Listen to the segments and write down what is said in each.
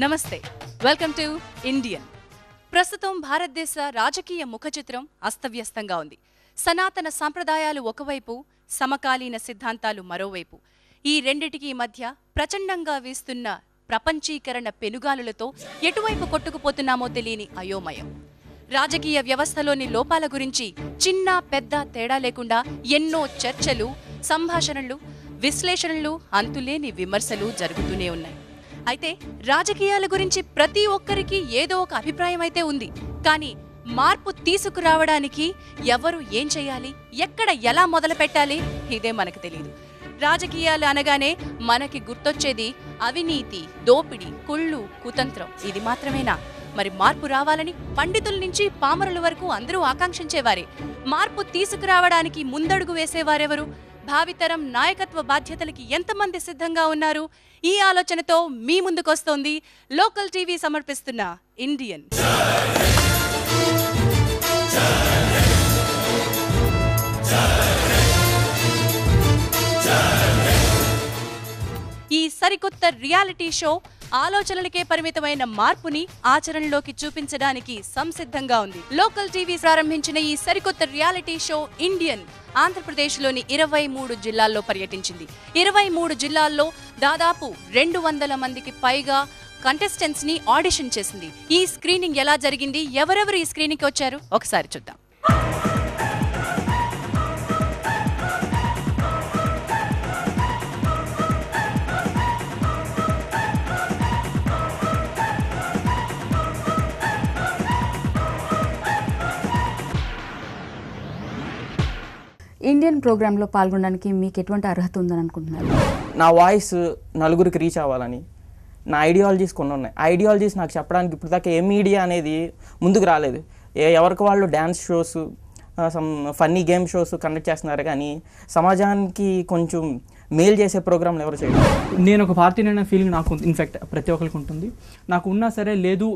నమస్తే, welcome to Indian. ప్రస్తుతం భారతదేశ రాజకీయ ముఖచిత్రం అస్తవ్యస్తంగా ఉంది. సనాతన సంప్రదాయాలు ఒకవైపు, సమకాలీన సిద్ధాంతాలు మరోవైపు. ఈ రెండిటికి మధ్య ప్రచండంగా వీస్తున్న ప్రపంచీకరణ పెనుగాలులతో ఎటువైపు కొట్టుకుపోతున్నామో తెలియని అయోమయం. రాజకీయ వ్యవస్థలోని లోపాల గురించి చిన్న పెద్ద తేడా లేకుండా ఎన్నో చర్చలు, సంభాషణలు, విశ్లేషణలు, అంతులేని విమర్శలు జరుగుతూనే ఉన్నాయి. అయితే రాజకీయాల గురించి ప్రతి ఒక్కరికి ఏదో ఒక అభిప్రాయం అయితే ఉంది. కానీ మార్పు తీసుకురావడానికి ఎవరు ఏం చేయాలి, ఎక్కడ ఎలా మొదలు పెట్టాలి, ఇదే మనకు తెలియదు. రాజకీయాలు అనగానే మనకి గుర్తొచ్చేది అవినీతి, దోపిడీ, కుళ్ళు, కుతంత్రం. ఇది మాత్రమేనా? మరి మార్పు రావాలని పండితుల నుంచి పామరుల వరకు అందరూ ఆకాంక్షించేవారే. మార్పు తీసుకురావడానికి ముందడుగు వేసేవారెవరు? భావితరం నాయకత్వ బాధ్యతలకి ఎంతమంది సిద్ధంగా ఉన్నారు? ఈ ఆలోచనతో మీ ముందుకొస్తోంది లోకల్ టీవీ సమర్పిస్తున్న ఇండియన్. ఈ సరికొత్త రియాలిటీ షో ఆలోచనలకే పరిమితమైన మార్పుని ఆచరణలోకి చూపించడానికి సంసిద్ధంగా ఉంది. లోకల్ టీవీ ప్రారంభించిన ఈ సరికొత్త రియాలిటీ షో ఇండియన్ ఆంధ్రప్రదేశ్లోని 23 జిల్లాల్లో పర్యటించింది. 23 జిల్లాల్లో దాదాపు 200 మందికి పైగా కంటెస్టెంట్స్ ని ఆడిషన్ చేసింది. ఈ స్క్రీనింగ్ ఎలా జరిగింది, ఎవరెవరు ఈ స్క్రీనింగ్ కి వచ్చారు ఒకసారి చూద్దాం. ఇండియన్ ప్రోగ్రాంలో పాల్గొనడానికి మీకు ఎటువంటి అర్హత ఉందని అనుకుంటున్నారు? నా వాయిస్ నలుగురికి రీచ్ అవ్వాలని, నా ఐడియాలజీస్ కొన్ని ఉన్నాయి. ఐడియాలజీస్ నాకు చెప్పడానికి ఇప్పుడు దాకా ఏ మీడియా అనేది ముందుకు రాలేదు. ఎవరికి వాళ్ళు dance shows, some funny game shows conduct చేస్తున్నారు, కానీ సమాజానికి కొంచెం మేలు చేసే ప్రోగ్రాంలు ఎవరు చేయలేదు. నేను ఒక భారతీయుడైన ఫీలింగ్ నాకు ఇన్ఫ్యాక్ట్ ప్రతి ఒక్కరికి ఉంటుంది. నాకు ఉన్నా సరే లేదు,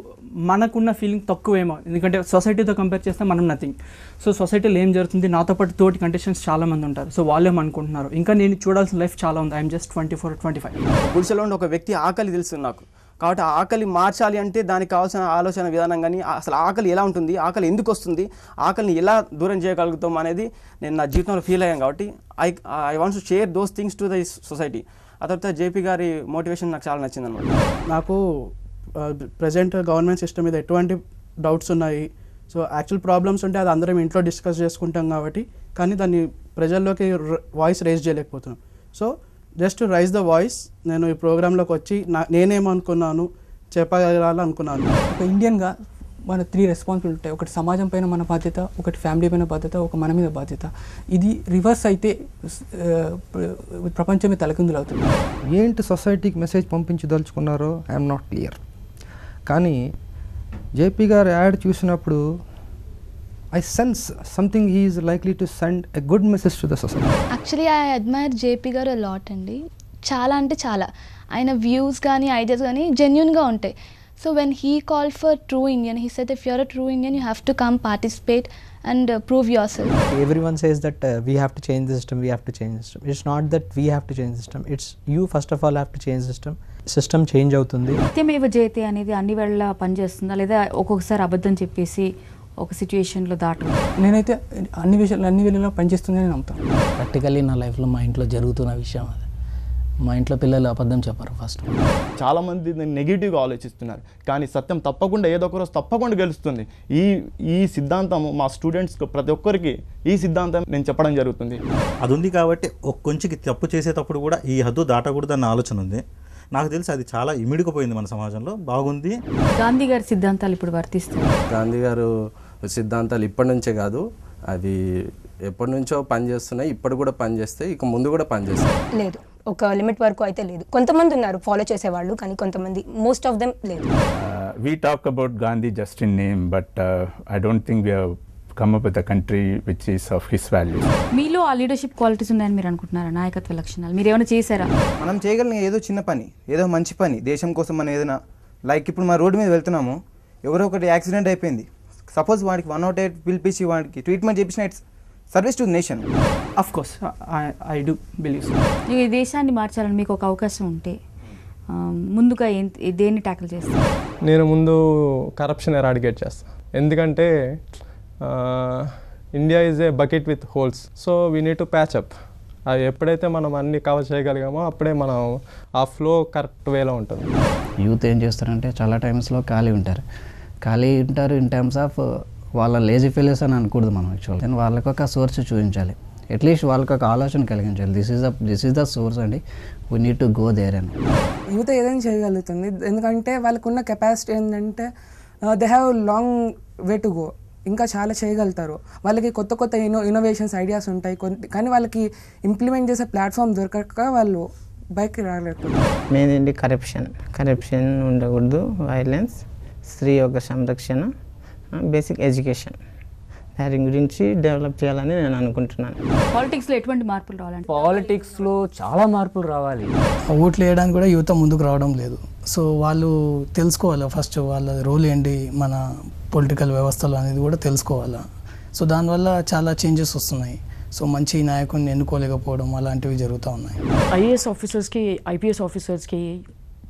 మనకున్న ఫీలింగ్ తక్కువేమో, ఎందుకంటే సొసైటీతో కంపేర్ చేస్తే మనం నథింగ్. సో సొసైటీలో ఏం జరుగుతుంది, నాతో పాటు తోటి కంటెస్టెంట్స్ చాలామంది ఉంటారు. సో వాళ్ళేమనుకుంటున్నారు, ఇంకా నేను చూడాల్సిన లైఫ్ చాలా ఉంది. I'm just 24-25. గుడిసెలో ఉండే ఒక వ్యక్తి ఆకలి తెలుసు నాకు, కాబట్టి ఆ ఆకలి మార్చాలి అంటే దానికి కావాల్సిన ఆలోచన విధానం కానీ, అసలు ఆకలి ఎలా ఉంటుంది, ఆకలి ఎందుకు వస్తుంది, ఆకలిని ఎలా దూరం చేయగలుగుతాం అనేది నేను నా జీవితంలో ఫీల్ అయ్యాను. కాబట్టి I wants to share those things to the society. ఆ తర్వాత జేపీ గారి మోటివేషన్ నాకు చాలా నచ్చింది అనమాట. నాకు ప్రజెంట్ గవర్నమెంట్ సిస్టమ్ మీద ఎటువంటి డౌట్స్ ఉన్నాయి. సో యాక్చువల్ ప్రాబ్లమ్స్ ఉంటే అది అందరం ఇంట్లో డిస్కస్ చేసుకుంటాం కాబట్టి, కానీ దాన్ని ప్రజల్లోకి వాయిస్ రేజ్ చేయలేకపోతున్నాం. So just raise the voice. నేను ఈ ప్రోగ్రాంలోకి వచ్చి నేనేమనుకున్నాను చెప్పగలాలనుకున్నాను. ఒక ఇండియన్గా మన 3 రెస్పాన్సిబిలిటీ ఉంటాయి. ఒకటి సమాజం పైన మన బాధ్యత, ఒకటి ఫ్యామిలీ పైన బాధ్యత, ఒక మన మీద బాధ్యత. ఇది రివర్స్ అయితే ప్రపంచమే తలకిందులు అవుతుంది. ఏంటి సొసైటీకి మెసేజ్ పంపించదలుచుకున్నారో ఐఎమ్ నాట్ క్లియర్. కానీ జేపీ గారు యాడ్ చూసినప్పుడు I sense something he is likely to send a good message to the society. Actually, I admire JP garu a lot అండి. చాలా అంటే చాలా. ఆయన వ్యూస్ కానీ ఐడియాస్ కానీ జెన్యున్గా ఉంటాయి. So when he called for true Indian, he said if you're a true Indian you have to come participate and prove yourself. Everyone says that we have to change the system, we have to change the system. It's not that we have to change the system, it's you first of all have to change the system. System change అవుతుంది. సత్యమేవ జయతే అనేది అన్ని వేళలా పనిచేస్తుందా, లేదా ఒక్కొక్కసారి అబద్ధం చెప్పేసి ఒక సిచ్యువేషన్లో దాటం? నేనైతే అన్ని వేళల్లో పనిచేస్తుందని నమ్ముతాను. ప్రాక్టికల్లీ నా లైఫ్లో మా ఇంట్లో జరుగుతున్న విషయం అది. మా ఇంట్లో పిల్లలు అబద్ధం చెప్పారు ఫస్ట్. చాలామంది నెగిటివ్గా ఆలోచిస్తున్నారు, కానీ సత్యం తప్పకుండా ఏదో ఒక రోజు తప్పకుండా గెలుస్తుంది. ఈ సిద్ధాంతం మా స్టూడెంట్స్ ప్రతి ఒక్కరికి ఈ సిద్ధాంతం నేను చెప్పడం జరుగుతుంది. అది ఉంది కాబట్టి కొంచెం తప్పు చేసేటప్పుడు కూడా ఈ హద్దు దాటకూడదు అన్న ఆలోచన ఉంది. నాకు తెలిసి అది చాలా ఇమిడిపోయింది మన సమాజంలో. బాగుంది. గాంధీ గారి సిద్ధాంతాలు ఇప్పుడు వర్తిస్తాయి. గాంధీ గారు సిద్ధాంతాలు ఇప్పటి నుంచే కాదు, అవి ఎప్పటి నుంచో పనిచేస్తున్నాయి, ఇప్పుడు కూడా పనిచేస్తాయి, ఇక ముందు కూడా పనిచేస్తాయి. లేదు, ఒక లిమిట్ వరకు అయితే లేదు. కొంతమంది ఉన్నారు ఫాలో చేసేవాళ్ళు, కానీ కొంతమంది, మోస్ట్ ఆఫ్ దెమ్ లేదు. We talk about Gandhi just in name, but I don't think we have come up with a country which is of his values. మీలో ఆ లీడర్షిప్ క్వాలిటీస్ ఉన్నాయని మీరు అనుకుంటున్నారా? నాయకత్వ లక్షణాలు మీరు ఏమైనా చేశారా? మనం చేయగలిగిన ఏదో చిన్న పని, ఏదో మంచి పని దేశం కోసం మనం ఏదైనా, లైక్ ఇప్పుడు మన రోడ్డు మీద వెళ్తున్నాము, ఎవరో ఒకటి యాక్సిడెంట్ అయిపోయింది, సపోజ్ వాడికి 108 పిలిపించి వాడికి ట్రీట్మెంట్ చేయించిన it's service to nation. Of course I do believe. ఈ దేశాన్ని మార్చాలని మీకు ఒక అవకాశం ఉంటే ముందుగా దేన్ని ట్యాకిల్ చేస్తారు? నేను ముందు కరప్షన్ ఎరాడికేట్ చేస్తాను. ఎందుకంటే India is a bucket with holes, so we need to patch up. అది ఎప్పుడైతే మనం అన్ని కవర్ చేయగలిగామో అప్పుడే మనం ఆ ఫ్లో కరెక్ట్ వేలో ఉంటుంది. యూత్ ఏం చేస్తారంటే చాలా టైమ్స్లో ఖాళీ ఉంటారు ఇన్ టర్మ్స్ ఆఫ్ వాళ్ళ లేజీ ఫెయిల్యూర్స్ అని అనకూడదు మనం. యాక్చువల్గా వాళ్ళకి ఒక సోర్స్ చూపించాలి, అట్లీస్ట్ వాళ్ళకి ఒక ఆలోచన కలిగించాలి. దిస్ ఈజ్ ద సోర్స్ అండి, we need to go there అని. యూత్ ఏదైనా చేయగలుగుతుంది, ఎందుకంటే వాళ్ళకు ఉన్న కెపాసిటీ ఏంటంటే they have long way to go. ఇంకా చాలా చేయగలుగుతారు. వాళ్ళకి కొత్త కొత్త ఇన్నోవేషన్స్ ఐడియాస్ ఉంటాయి, కానీ వాళ్ళకి ఇంప్లిమెంట్ చేసే ప్లాట్ఫామ్ దొరకక వాళ్ళు బయటకి రాలేకపోతారు. మెయిన్ ఏంటి కరప్షన్ ఉండకూడదు, వైలెన్స్, స్త్రీ యొక్క సంరక్షణ, బేసిక్ ఎడ్యుకేషన్, దాని గురించి డెవలప్ చేయాలని నేను అనుకుంటున్నాను. పాలిటిక్స్లో ఎటువంటి మార్పులు రావాలంటే? పాలిటిక్స్లో చాలా మార్పులు రావాలి. ఓట్లు వేయడానికి కూడా యువత ముందుకు రావడం లేదు. సో వాళ్ళు తెలుసుకోవాలి ఫస్ట్ వాళ్ళ రోల్ ఏంటి మన పొలిటికల్ వ్యవస్థలో అనేది కూడా తెలుసుకోవాలి. సో దానివల్ల చాలా చేంజెస్ వస్తున్నాయి. సో మంచి నాయకుడిని ఎన్నుకోలేకపోవడం అలాంటివి జరుగుతూ ఉన్నాయి. ఐఏఎస్ ఆఫీసర్స్కి, ఐపీఎస్ ఆఫీసర్స్కి,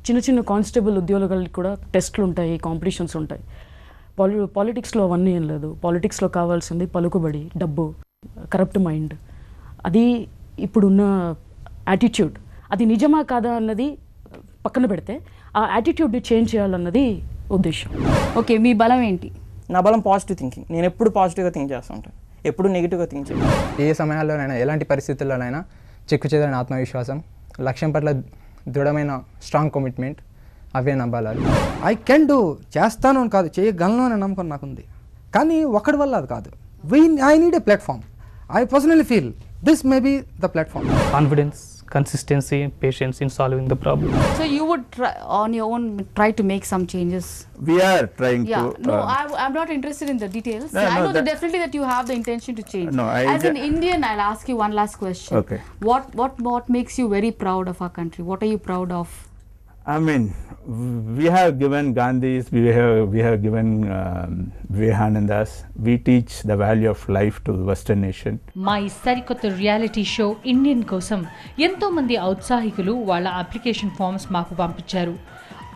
చిన్న చిన్న కానిస్టేబుల్ ఉద్యోగాలకు కూడా టెస్ట్లు ఉంటాయి, కాంపిటీషన్స్ ఉంటాయి. పాలిటిక్స్లో అవన్నీ ఏం లేదు. పాలిటిక్స్లో కావాల్సింది పలుకుబడి, డబ్బు, కరప్ట్ మైండ్. అది ఇప్పుడున్న యాటిట్యూడ్. అది నిజమా కాదా అన్నది పక్కన పెడితే ఆ యాటిట్యూడ్ని చేంజ్ చేయాలన్నది ఉద్దేశం. ఓకే, మీ బలం ఏంటి? నా బలం పాజిటివ్ థింకింగ్. నేను ఎప్పుడు పాజిటివ్గా థింక్ చేస్తూ ఉంటాను, ఎప్పుడు నెగిటివ్గా థింక్ చేయను. ఏ సమయాల్లోనైనా ఎలాంటి పరిస్థితుల్లోనైనా చెక్కుచెదరని ఆత్మవిశ్వాసం, లక్ష్యం పట్ల దృఢమైన స్ట్రాంగ్ కమిట్మెంట్, అవే నా బలాలు. ఐ కెన్ డూ, చేస్తాను అని కాదు, చేయగలను అనే నమ్మకం నాకుంది. కానీ ఒక్కడి వల్ల అది కాదు. I need a platform. I personally feel this may be the platform. Confidence, consistency and patience in solving the problem. So you would try, on your own try to make some changes? We are trying to. No, I'm not interested in the details. No, I no, know definitely that you have the intention to change. No, as an Indian, I'll ask you one last question. Okay. What makes you very proud of our country? What are you proud of? I mean, we have given Gandhis, we have given Vivekanandas. We teach the value of life to the Western nation. మా ఈ సరికొత్త reality show Indian కోసం ఎంతో మంది ఔత్సాహికులు వాళ్ళ application forms మాకు పంపించారు.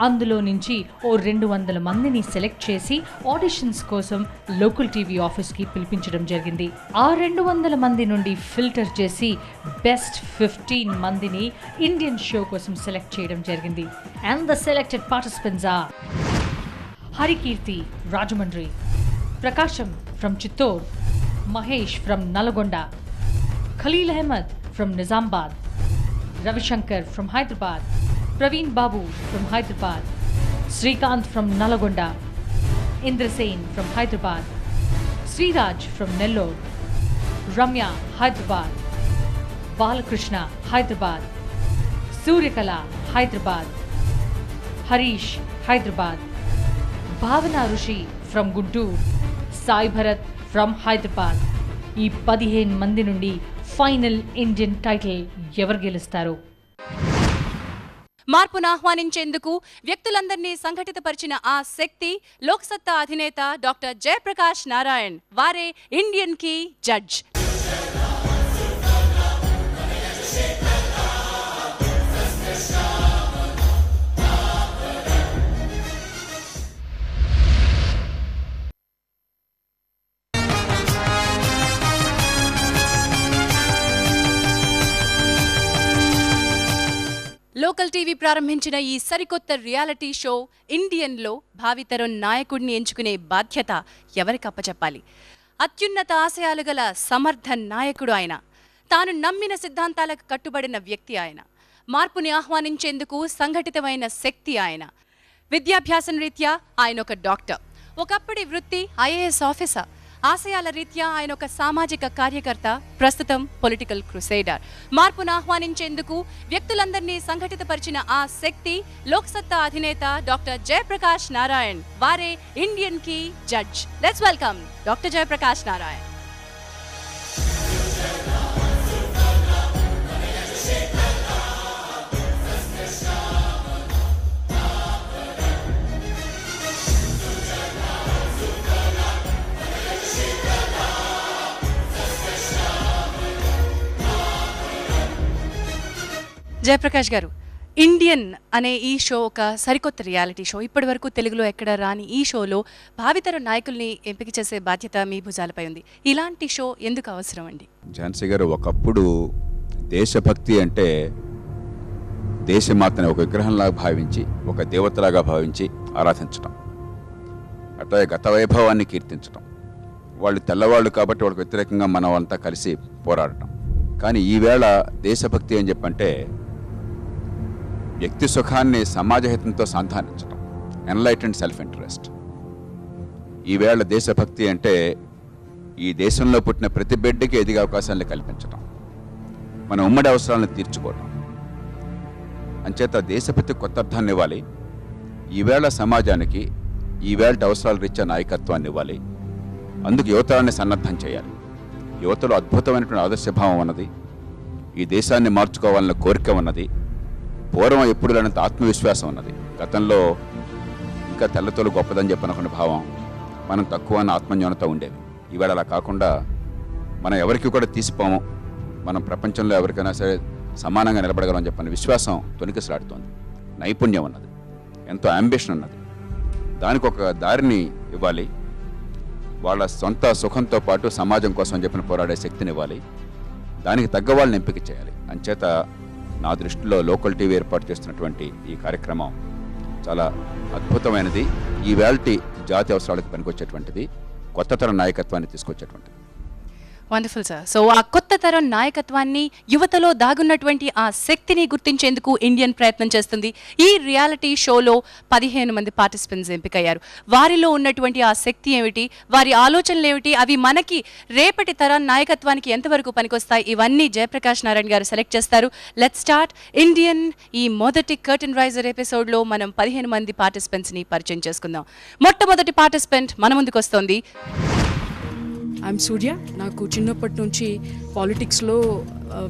అందులో నుంచి ఓ 200 మందిని సెలెక్ట్ చేసి ఆడిషన్స్ కోసం లోకల్ టీవీ ఆఫీస్కి పిలిపించడం జరిగింది. ఆ 200 మంది నుండి ఫిల్టర్ చేసి బెస్ట్ 15 మందిని ఇండియన్ షో కోసం సెలెక్ట్ చేయడం జరిగింది. And the selected participants are Harikeerthi Rajahmundry, Prakasam from Chittoor, Mahesh from Nalgonda, Khalil Ahmed from Nizamabad, Ravishankar from Hyderabad, Praveen Babu from Hyderabad, Srikanth from Nalagonda, Indrasen from Hyderabad, Sriraj from Nellore, Ramya Hyderabad, Balakrishna Hyderabad, Suryakala Hyderabad, Harish Hyderabad, Bhavana Rushi from Guntur, Sai Bharat from Hyderabad. ఈ 15 మంది నుండి final Indian title ఎవరు గెలుస్తారు? మార్పును ఆహ్వానించేందుకు వ్యక్తులందరినీ సంఘటితపరిచిన ఆ శక్తి లోక్సత్తా అధినేత doctor Jayaprakash Narayan. వారే Indian కి జడ్జ్. లోకల్ టీవీ ప్రారంభించిన ఈ సరికొత్త రియాలిటీ షో ఇండియన్లో భావితరం నాయకుడిని ఎంచుకునే బాధ్యత ఎవరికి అప్పచెప్పాలి? అత్యున్నత ఆశయాలు గల సమర్థ నాయకుడు ఆయన. తాను నమ్మిన సిద్ధాంతాలకు కట్టుబడిన వ్యక్తి ఆయన. మార్పుని ఆహ్వానించేందుకు సంఘటితమైన శక్తి ఆయన. విద్యాభ్యాసం రీత్యా ఆయన ఒక డాక్టర్, ఒకప్పటి వృత్తి ఐఏఎస్ ఆఫీసర్. ఆశయాల రీత్యా ఆయన ఒక సామాజిక కార్యకర్త, ప్రస్తుతం పొలిటికల్ క్రూసేడర్. మార్పును ఆహ్వానించేందుకు వ్యక్తులందరినీ సంఘటితపరిచిన ఆ శక్తి లోక్సత్తా అధినేత డాక్టర్ జయప్రకాష్ నారాయణ్. వారే ఇండియన్ కి judge. Let's welcome doctor Jayaprakash Narayan. Jayaprakash గారు, ఇండియన్ అనే ఈ షో ఒక సరికొత్త రియాలిటీ షో. ఇప్పటి వరకు తెలుగులో ఎక్కడ రాని ఈ షోలో భావితర నాయకుల్ని ఎంపిక చేసే బాధ్యత మీ భుజాలపై ఉంది. ఇలాంటి షో ఎందుకు అవసరం అండి? ఝాన్సీ గారు, ఒకప్పుడు దేశభక్తి అంటే దేశమాతని ఒక విగ్రహంలాగా భావించి, ఒక దేవతలాగా భావించి ఆరాధించటం, అట్లాగే గత వైభవాన్ని కీర్తించటం. వాళ్ళు తెల్లవాళ్ళు కాబట్టి వాళ్ళకి వ్యతిరేకంగా మనం అంతా కలిసి పోరాడటం. కానీ ఈవేళ దేశభక్తి అని చెప్పంటే వ్యక్తి సుఖాన్ని సమాజహితంతో సంధానించడం, ఎన్లైటెండ్ సెల్ఫ్ ఇంట్రెస్ట్. ఈవేళ దేశభక్తి అంటే ఈ దేశంలో పుట్టిన ప్రతి బిడ్డకి ఎదిగే అవకాశాలను కల్పించడం, మన ఉమ్మడి అవసరాలను తీర్చుకోవడం. అంచేత దేశభక్తి కొత్త అర్థాన్ని ఇవ్వాలి. ఈవేళ సమాజానికి ఈవేళ అవసరాల రీత్యా నాయకత్వాన్ని ఇవ్వాలి. అందుకు యువతరాన్ని సన్నద్ధం చేయాలి. యువతలో అద్భుతమైనటువంటి ఆదర్శభావం ఉన్నది. ఈ దేశాన్ని మార్చుకోవాలన్న కోరిక ఉన్నది. పూర్వం ఎప్పుడు లేనంత ఆత్మవిశ్వాసం ఉన్నది. గతంలో ఇంకా తెల్లతోలు గొప్పదని చెప్పనుకున్న భావం, మనం తక్కువ అన్న ఆత్మన్యూనత ఉండేది. ఈవేళ అలా కాకుండా మనం ఎవరికి కూడా తీసిపోము, మనం ప్రపంచంలో ఎవరికైనా సరే సమానంగా నిలబడగలం చెప్పిన విశ్వాసం తొనికిసలాడుతోంది. నైపుణ్యం ఉన్నది, ఎంతో అంబిషన్ ఉన్నది. దానికి ఒక దారిని ఇవ్వాలి. వాళ్ళ సొంత సుఖంతో పాటు సమాజం కోసం చెప్పిన పోరాడే శక్తిని ఇవ్వాలి. దానికి తగ్గ వాళ్ళని ఎంపిక చేయాలి. అంచేత నా దృష్టిలో లోకల్ టీవీ ఏర్పాటు చేస్తున్నటువంటి ఈ కార్యక్రమం చాలా అద్భుతమైనది. ఈ వేల్టీ జాతి అవసరాలకు పనికొచ్చేటువంటిది, కొత్త తరం నాయకత్వాన్ని తీసుకొచ్చేటువంటిది. Wonderful sir. సో ఆ కొత్త తరం నాయకత్వాన్ని, యువతలో దాగున్నటువంటి ఆ శక్తిని గుర్తించేందుకు ఇండియన్ ప్రయత్నం చేస్తుంది. ఈ రియాలిటీ షోలో 15 మంది పార్టిసిపెంట్స్ ఎంపికయ్యారు. వారిలో ఉన్నటువంటి ఆ శక్తి ఏమిటి, వారి ఆలోచనలు ఏమిటి, అవి మనకి రేపటి తరం నాయకత్వానికి ఎంతవరకు పనికొస్తాయి, ఇవన్నీ జయప్రకాష్ నారాయణ గారు సెలెక్ట్ చేస్తారు. Let's start Indian. ఈ మొదటి కర్టన్ రైజర్ ఎపిసోడ్లో మనం 15 మంది పార్టిసిపెంట్స్ని పరిచయం చేసుకుందాం. మొట్టమొదటి పార్టిసిపెంట్ మన ముందుకు వస్తుంది. ఐఎమ్ సూర్య. నాకు చిన్నప్పటి నుంచి పాలిటిక్స్లో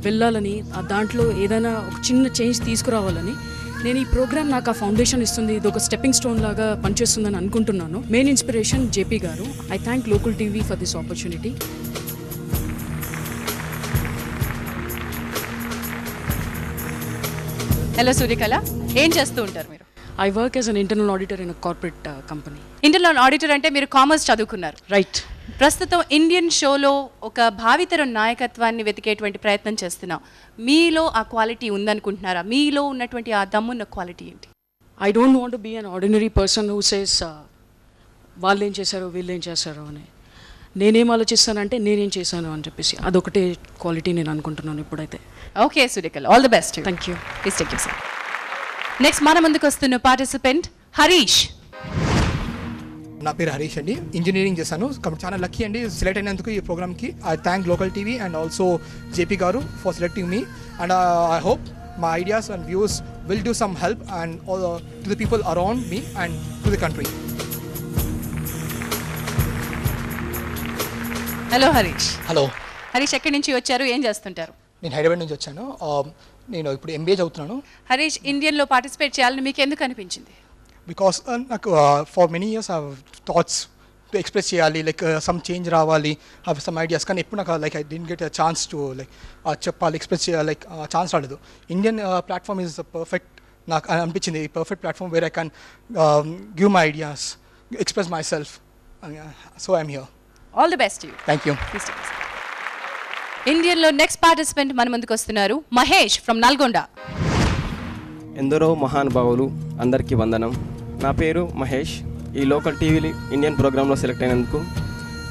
వెళ్ళాలని, దాంట్లో ఏదైనా ఒక చిన్న చేంజ్ తీసుకురావాలని, నేను ఈ ప్రోగ్రామ్ నాకు ఆ ఫౌండేషన్ ఇస్తుంది, ఇది ఒక స్టెప్పింగ్ స్టోన్ లాగా పనిచేస్తుందని అనుకుంటున్నాను. మెయిన్ ఇన్స్పిరేషన్ జేపీ గారు. I thank local TV for this opportunity. Hello Suryakala, ఏం చేస్తూ ఉంటారు మీరు? I work as an internal auditor in a corporate company. Internal auditor అంటే మీరు కామర్స్ చదువుకున్నారు, రైట్? ప్రస్తుతం ఇండియన్ షోలో ఒక భావితరం నాయకత్వాన్ని వెతికేటువంటి ప్రయత్నం చేస్తున్నాం. మీలో ఆ క్వాలిటీ ఉందనుకుంటున్నారా? మీలో ఉన్నటువంటి ఆ దమ్మున్న క్వాలిటీ ఏంటి? I don't want be an ordinary person who says వాళ్ళు ఏం చేశారు వీళ్ళు ఏం చేశారు అని. నేనేం ఆలోచిస్తానంటే నేనేం చేశాను అని చెప్పేసి, అదొకటే క్వాలిటీ నేను అనుకుంటున్నాను ఇప్పుడైతే. Okay Suryakala, all the best. Thank you. Please take your seat. Next మన ముందుకు వస్తున్న పార్టిసిపెంట్ హరీష్. నా పేరు హరీష్ అండి. ఇంజనీరింగ్ చేశాను. కాబట్టి చాలా లక్కీ అండి సెలెక్ట్ అయినందుకు ఈ ప్రోగ్రామ్కి. I thank local TV and also JP గారు for selecting me. And I hope my ideas and views will do some help and to the people around me and to the country. Hello Harish. Hello Harish, ఎక్కడి నుంచి వచ్చారు, ఏం చేస్తుంటారు? నేను హైదరాబాద్ నుంచి వచ్చాను. నేను ఇప్పుడు ఎంబీఏ చదువుతున్నాను. హరీష్, ఇండియన్లో పార్టిసిపేట్ చేయాలని మీకు ఎందుకు అనిపించింది? బికాస్ నాకు for many years I thoughts to express చేయాలి, లైక్ సమ్ చేంజ్ రావాలి, హ్యావ్ సమ్ ఐడియాస్. కానీ ఎప్పుడు నాకు like I don't get a chance to like చెప్పాలి, ఎక్స్ప్రెస్ చేయాలి, లైక్ ఛాన్స్ రాలేదు. ఇండియన్ ప్లాట్ఫామ్ ఈజ్ పర్ఫెక్ట్ నాకు అనిపించింది. Perfect platform where I can give my ideas, express myself. So I'm here. All the best. Thank you. ఇండియన్లో next participant మన ముందుకు వస్తున్నారు Mahesh from Nalgonda. ఎందరో మహానుభావులు, అందరికీ వందనం. నా పేరు మహేష్. ఈ లోకల్ టీవీ ఇండియన్ ప్రోగ్రాంలో సెలెక్ట్ అయినందుకు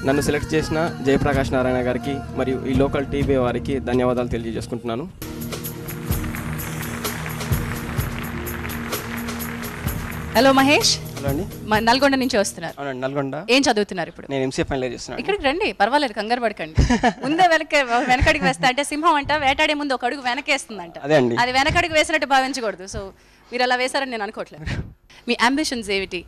నన్ను సెలెక్ట్ చేసిన జయప్రకాష్ నారాయణ గారికి మరియు ఈ లోకల్ టీవీ వారికి ధన్యవాదాలు తెలియజేసుకుంటున్నాను. హలో మహేష్. హలో అండి. నల్గొండ నుంచి వస్తున్నారు? అవునండి, నల్గొండ. ఏం చదువుతున్నారు ఇప్పుడు? నేను ఎంసీఏ ఫైనల్ ఇయర్ చేస్తున్నాను. ఇక్కడికి రండి, పర్వాలేదు, కంగారు పడకండి. ముందే వెనకడికి వేస్తా అంటే సింహం అంట వేటాడే ముందు ఒక అడుగు వెనకేస్తుందంట. అదే అండి. అది వెనకడికి వేసినట్టు భావించకూడదు. సో మీరు అలా వేశారని నేను అనుకోవట్లేదు. మీ అంబిషన్స్ ఏమిటి?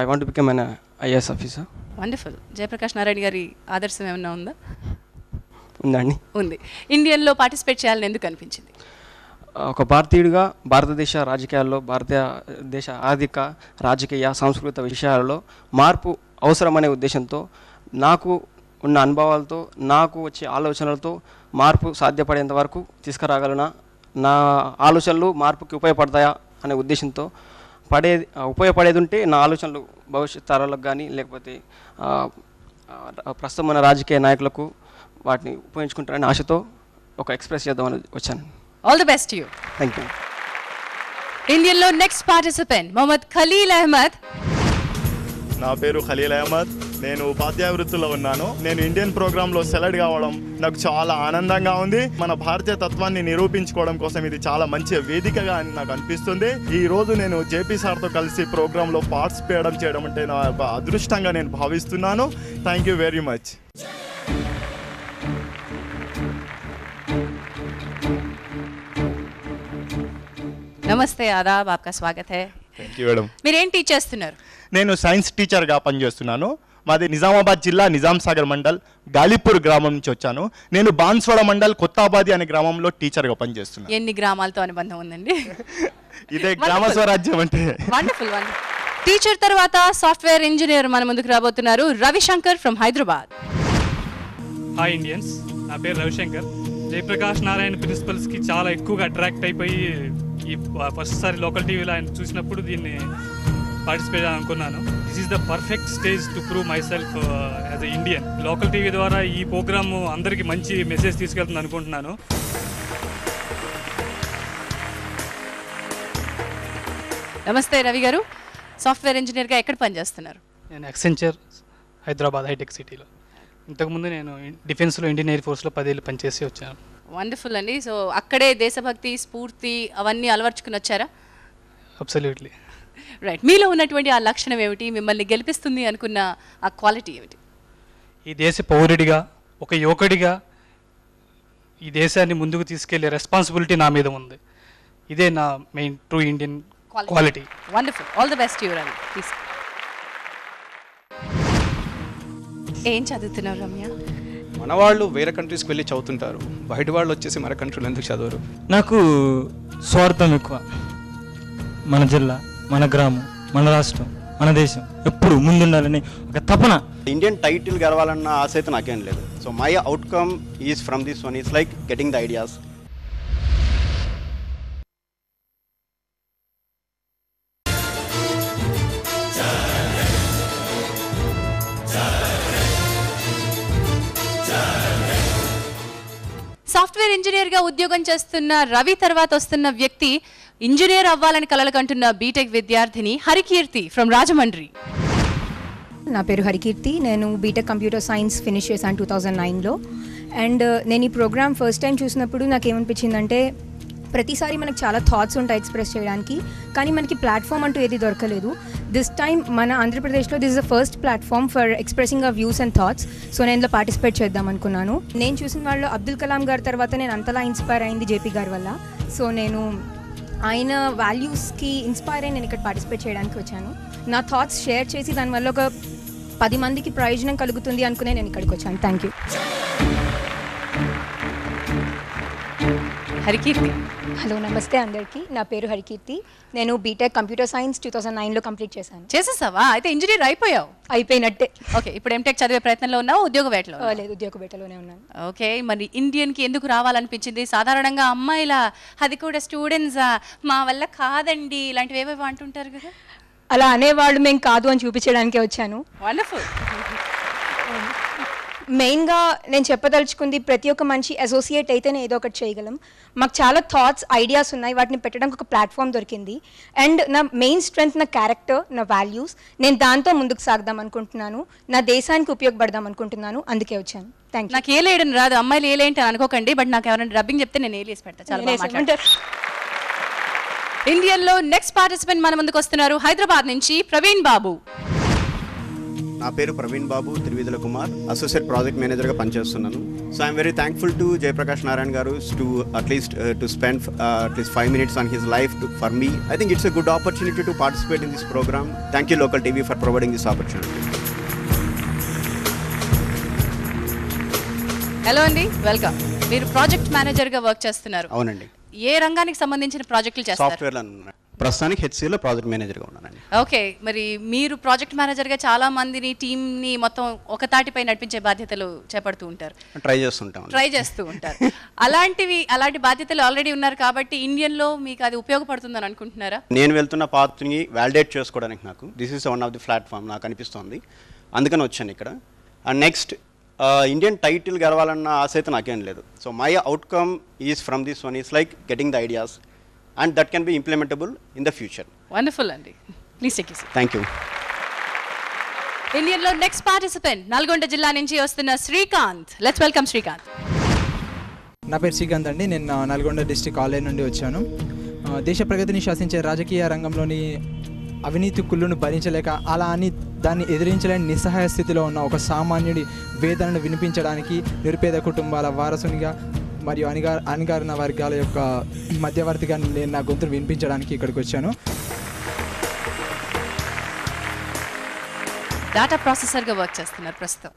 I want to become an IAS officer. Wonderful. Jayaprakash Narayana గారి ఆదర్శం ఏమన్నా ఉందా? ఉందండి. ఉంది. ఇండియన్లో పార్టిసిపేట్ చేయాలని ఎందుకు అనిపించింది? ఒక భారతీయుడిగా భారతదేశ రాజకీయాల్లో, భారతదేశ ఆర్థిక, రాజకీయ, సాంస్కృతిక విషయాలలో మార్పు అవసరమనే ఉద్దేశంతో, నాకు ఉన్న అనుభవాలతో, నాకు వచ్చే ఆలోచనలతో మార్పు సాధ్యపడేంత వరకు తీసుకురాగలనా నా ఆలోచనలు మార్పుకి ఉపయోగపడతాయా అనే ఉద్దేశంతో ఉపయోగపడేది ఉంటే నా ఆలోచనలు భవిష్యత్ తరాలకు కానీ లేకపోతే ప్రస్తుతం మన రాజకీయ నాయకులకు వాటిని ఉపయోగించుకుంటారనే ఆశతో ఒక ఎక్స్ప్రెస్ చేద్దామని వచ్చాను. All the best you. Thank you. ఇండియన్లో నెక్స్ట్ పార్టిసిపెంట్ మొహమ్మద్ ఖలీల్ అహ్మద్. నా పేరు ఖలీల్ అహ్మద్. నేను ఉపాధ్యాయ వృత్తిలో ఉన్నాను. నేను ఇండియన్ ప్రోగ్రాంలో సెలెక్ట్ కావడం నాకు చాలా ఆనందంగా ఉంది. మన భారతీయ తత్వాన్ని నిరూపించుకోవడం కోసం ఇది చాలా మంచి వేదికగా నాకు అనిపిస్తుంది. ఈ రోజు నేను జేపీ సార్తో కలిసి ప్రోగ్రాంలో పార్టిసిపేట్ చేయడం అంటే నా అదృష్టంగా నేను భావిస్తున్నాను. Thank you very much. నమస్తే, ఆదాబ్, ఆప్కా స్వాగత్ హై. Thank you madam. మీరు ఏం టీచ్ చేస్తున్నారు? నేను సైన్స్ టీచర్గా పనిచేస్తున్నాను. మాది నిజామాబాద్ జిల్లా నిజాం సాగర్ మండల్ గాలిపూర్ గ్రామం నుంచి వచ్చాను. నేను బాన్స్వాడ మండల్ కొత్తాబాది అనే గ్రామంలో టీచర్గా పనిచేస్తున్నాను. ఎన్ని గ్రామాలతో అనుబంధం ఉందండి? ఇదే గ్రామ స్వరాజ్యం అంటే. Wonderful wonderful. టీచర్ తర్వాత సాఫ్ట్వేర్ ఇంజనీర్ మన ముందుకు రాబోతున్నారు Ravishankar from Hyderabad. Hi Indians, నా పేరు రవిశంకర్. జయప్రకాష్ నారాయణ ప్రిన్సిపల్స్కి చాలా ఎక్కువగా అట్రాక్ట్ అయిపోయి ఈ ఫస్ట్ సారి లోకల్ టీవీలో ఆయన చూసినప్పుడు దీన్ని పార్టిసిపేట్ అనుకున్నాను. This is the perfect stage to prove my self as a Indian. Local TV ద్వారా ఈ ప్రోగ్రాము అందరికీ మంచి మెసేజ్ తీసుకెళ్తుంది అనుకుంటున్నాను. నమస్తే రవి గారు, సాఫ్ట్వేర్ ఇంజనీర్గా ఎక్కడ పనిచేస్తున్నారు? నేను ఎక్సెంచర్ హైదరాబాద్ హైటెక్ సిటీలో. ఇంతకుముందు నేను డిఫెన్స్లో ఇండియన్ ఎయిర్ ఫోర్స్లో 10 ఏళ్ళు పనిచేసి వచ్చాను. వండర్ఫుల్ అండి. సో అక్కడే దేశభక్తి స్ఫూర్తి అవన్నీ అలవర్చుకుని వచ్చారా? అబ్సల్యూట్లీ. రైట్. మీలో ఉన్నటువంటి ఆ లక్షణం ఏమిటి? మిమ్మల్ని గెలిపిస్తుంది అనుకున్న ఆ క్వాలిటీ ఏమిటి? ఈ దేశ పౌరుడిగా, ఒక యువకుడిగా ఈ దేశాన్ని ముందుకు తీసుకెళ్లే రెస్పాన్సిబిలిటీ నా మీద ఉంది. ఇదే నా main true Indian quality. Wonderful. All the best you Ravi. Please. ఏం చదువుతున్నారు రమ్య? మన వాళ్ళు వేరే కంట్రీస్కి వెళ్ళి చదువుతుంటారు, బయట వాళ్ళు వచ్చేసి మన కంట్రీలో ఎందుకు చదవరు? నాకు స్వార్థం ఎక్కువ. మన జిల్లా, మన గ్రామం, మన రాష్ట్రం, మన దేశం ఎప్పుడు ముందుండాలని ఒక తపన. ఇండియన్ టైటిల్ గెలవాలన్న ఆశ అయితే నాకేం లేదు. So my outcome is from this one is like getting the ideas. Software ఇంజనీర్గా ఉద్యోగం చేస్తున్న రవి తర్వాత వస్తున్న వ్యక్తి ఇంజనీర్ అవ్వాలని కలలు కంటున్న బీటెక్ విద్యార్థిని హరికీర్తి ఫ్రమ్ రాజమండ్రి. నా పేరు హరికీర్తి. నేను బీటెక్ కంప్యూటర్ సైన్స్ ఫినిష్ చేశాను 2009లో. అండ్ నేను ఈ ప్రోగ్రామ్ ఫస్ట్ టైం చూసినప్పుడు నాకు ఏమనిపించిందంటే, ప్రతిసారి మనకు చాలా థాట్స్ ఉంటాయి ఎక్స్ప్రెస్ చేయడానికి, కానీ మనకి ప్లాట్ఫామ్ అంటూ ఏది దొరకలేదు. దిస్ టైమ్ మన ఆంధ్రప్రదేశ్లో this is the first platform for expressing hour views and thoughts. So నేను ఇందులో పార్టిసిపేట్ చేద్దాం అనుకున్నాను. నేను చూసిన వాళ్ళు అబ్దుల్ కలాం గారి తర్వాత నేను అంతలా ఇన్స్పైర్ అయింది జేపీ గారి వల్ల. సో నేను ఆయన వాల్యూస్కి ఇన్స్పైర్ అయ్యి నేను ఇక్కడ పార్టిసిపేట్ చేయడానికి వచ్చాను. నా థాట్స్ షేర్ చేసి దానివల్ల ఒక 10 మందికి ప్రయోజనం కలుగుతుంది అనుకునే నేను ఇక్కడికి వచ్చాను. Thank you. హరికీర్తి. హలో, నమస్తే అందరికీ. నా పేరు హరికీర్తి. నేను బీటెక్ కంప్యూటర్ సైన్స్ 2009లో కంప్లీట్ చేశాను. చేసేసావా? అయితే ఇంజనీర్ అయిపోయావు? అయిపోయినట్టే. ఓకే, ఇప్పుడు ఎంటెక్ చదివే ప్రయత్నంలో ఉన్నావు? ఉద్యోగ వేటలో? లేదు, ఉద్యోగ వేటలోనే ఉన్నాను. ఓకే, మరి ఇండియన్కి ఎందుకు రావాలనిపించింది? సాధారణంగా అమ్మాయిల అది కూడా స్టూడెంట్స్ మా వల్ల కాదండి ఇలాంటివి ఏవేవో అంటుంటారు కదా. అలా అనేవాళ్ళు మేము కాదు అని చూపించడానికే వచ్చాను. వండర్ఫుల్. మెయిన్గా నేను చెప్పదలుచుకుంది, ప్రతి ఒక్క మనిషి అసోసియేట్ అయితేనే ఏదో ఒకటి చేయగలం. మాకు చాలా థాట్స్, ఐడియాస్ ఉన్నాయి, వాటిని పెట్టడానికి ఒక ప్లాట్ఫామ్ దొరికింది. అండ్ నా మెయిన్ స్ట్రెంగ్త్ నా క్యారెక్టర్, నా వాల్యూస్. నేను దాంతో ముందుకు సాగదాం అనుకుంటున్నాను, నా దేశానికి ఉపయోగపడదాం అనుకుంటున్నాను, అందుకే వచ్చాను. Thank you. నాకు ఏలేయడం రాదు, అమ్మాయిలు ఏలేంటి అనుకోకండి, బట్ నాకు ఎవరైనా డబ్బింగ్ చెప్తే నేను ఏలేసి పెడతా. చాలా బాగా మాట్లాడతారు. ఇండియన్లో నెక్స్ట్ పార్టిసిపెంట్ మన ముందుకు వస్తున్నారు హైదరాబాద్ నుంచి ప్రవీణ్ బాబు. నా పేరు ప్రవీణ్ బాబు త్రివిధుల కుమార్, అసోసియేట్ ప్రాజెక్ట్ మేనేజర్గా పనిచేస్తున్నాను. So I'm very thankful to Jayaprakash Narayana గారు to at least to spend at least 5 minutes on his life for me. I think it's a good opportunity to participate in this program. Thank you Local TV for providing this opportunity. Hello అండి, welcome. మీరు project మేనేజర్గా work చేస్తున్నారు. అవునండి. ఏ రంగానికి సంబంధించిన ప్రాజెక్టులు చేస్తారు? సాఫ్ట్వేర్లో ప్రస్తుతానికి హెచ్సిలో ప్రాజెక్ట్ మేనేజర్గా ఉన్నానండి. ఓకే, మరి మీరు ప్రాజెక్ట్ మేనేజర్గా చాలా మందిని టీంని మొత్తం ఒక తాటిపై నడిపించే బాధ్యతలు చేపడుతూ ఉంటారు, ట్రై చేస్తూ ఉంటారు. అలాంటి బాధ్యతలు ఆల్రెడీ ఉన్నారు కాబట్టి ఇండియన్లో మీకు అది ఉపయోగపడుతుందని అనుకుంటున్నారా? నేను వెళ్తున్న పాత్ని వ్యాలిడేట్ చేసుకోవడానికి నాకు this is one of the platform నాకు అనిపిస్తుంది, అందుకని వచ్చాను ఇక్కడ. అండ్ నెక్స్ట్ ఇండియన్ టైటిల్ గెలవాలన్న ఆశ అయితే నాకేం లేదు. So my outcome is from this one is like getting the ideas and that can be implementable in the future. Wonderful andi, please take a seat. Thank you. Indian lo next participant Nalgonda jilla nunchi vastunna Srikanth. Let's welcome Srikanth. నా పేరు శ్రీకాంత్ అండి. నేను Nalgonda district college నుండి వచ్చాను. దేశ ప్రగతిని శాసించే రాజకీయ రంగంలోని అవినీతి కుళ్ళును భరించలేక అలా అని దాన్ని ఎదిరించలేని నిస్సహాయ స్థితిలో ఉన్న ఒక సామాన్యుడి వేదనను వినిపించడానికి నిరుపేద కుటుంబాల వారసునిగా మరియు అణగారిన వర్గాల యొక్క మధ్యవర్తిగా నేను నా గొంతును వినిపించడానికి ఇక్కడికి వచ్చాను. డేటా ప్రాసెసర్గా వర్క్ చేస్తున్నారు ప్రస్తుతం.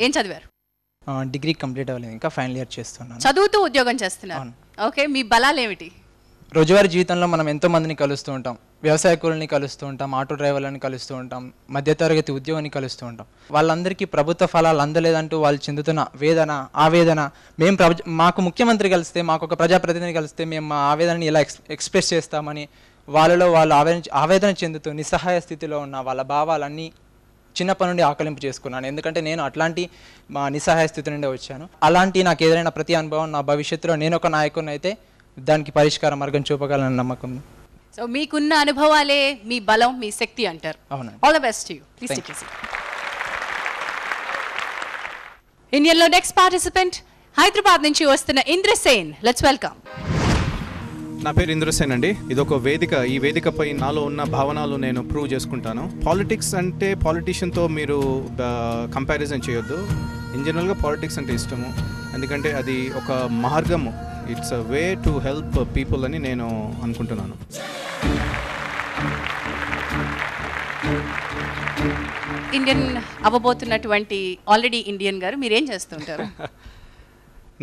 ఏం చదివారు? డిగ్రీ కంప్లీట్ అవ్వలేదు, ఇంకా ఫైనల్ ఇయర్ చేస్తున్నాను. చదువుతూ ఉద్యోగం చేస్తున్నారు. ఓకే, మీ బలాలు ఏమిటి? రోజువారీ జీవితంలో మనం ఎంతో మందిని కలుస్తూ ఉంటాం. వ్యవసాయ కూలీని కలుస్తూ ఉంటాం, ఆటో డ్రైవర్లను కలుస్తూ ఉంటాం, మధ్యతరగతి ఉద్యోగాన్ని కలుస్తూ ఉంటాం. వాళ్ళందరికీ ప్రభుత్వ ఫలాలు అందలేదంటూ వాళ్ళు చెందుతున్న వేదన, ఆవేదన మాకు ముఖ్యమంత్రి కలిస్తే, మాకు ఒక ప్రజాప్రతినిధి కలిస్తే మేము మా ఆవేదనని ఇలా ఎక్స్ప్రెస్ చేస్తామని వాళ్ళు ఆవేదన చెందుతూ నిస్సహాయ స్థితిలో ఉన్న వాళ్ళ భావాలన్నీ చిన్నప్పటి నుండి ఆకలింపు చేసుకున్నాను. ఎందుకంటే నేను అట్లాంటి మా నిస్సహాయ స్థితి నుండి వచ్చాను. అలాంటి నాకు ఎదురైన ప్రతి అనుభవం నా భవిష్యత్తులో నేను ఒక నాయకుని అయితే దానికి పరిష్కార మార్గం చూపగలనని నమ్మకం. సో మీకున్న అనుభవాలే మీ బలం, మీ శక్తి అంటారు. అవును. All the best to you. Please take a seat. ఇండియన్లో నెక్స్ట్ పార్టిసిపెంట్ హైదరాబాద్ నుంచి వస్తున్న ఇంద్రసేన్. Let's welcome. నా పేరు ఇంద్రసేన్ అండి. ఇదొక వేదిక. ఈ వేదికపై నాలో ఉన్న భావనలు నేను ప్రూవ్ చేసుకుంటాను. పాలిటిక్స్ అంటే పాలిటీషియన్తో మీరు కంపారిజన్ చేయొద్దు. ఇన్ జనరల్గా పాలిటిక్స్ అంటే ఇష్టము, ఎందుకంటే అది ఒక మార్గము. It's a way to help people అని నేను అనుకుంటున్నాను. ఇండియన్ అవ్వబోతున్నటువంటి ఆల్రెడీ ఇండియన్ గారు మీరేం చేస్తుంటారు?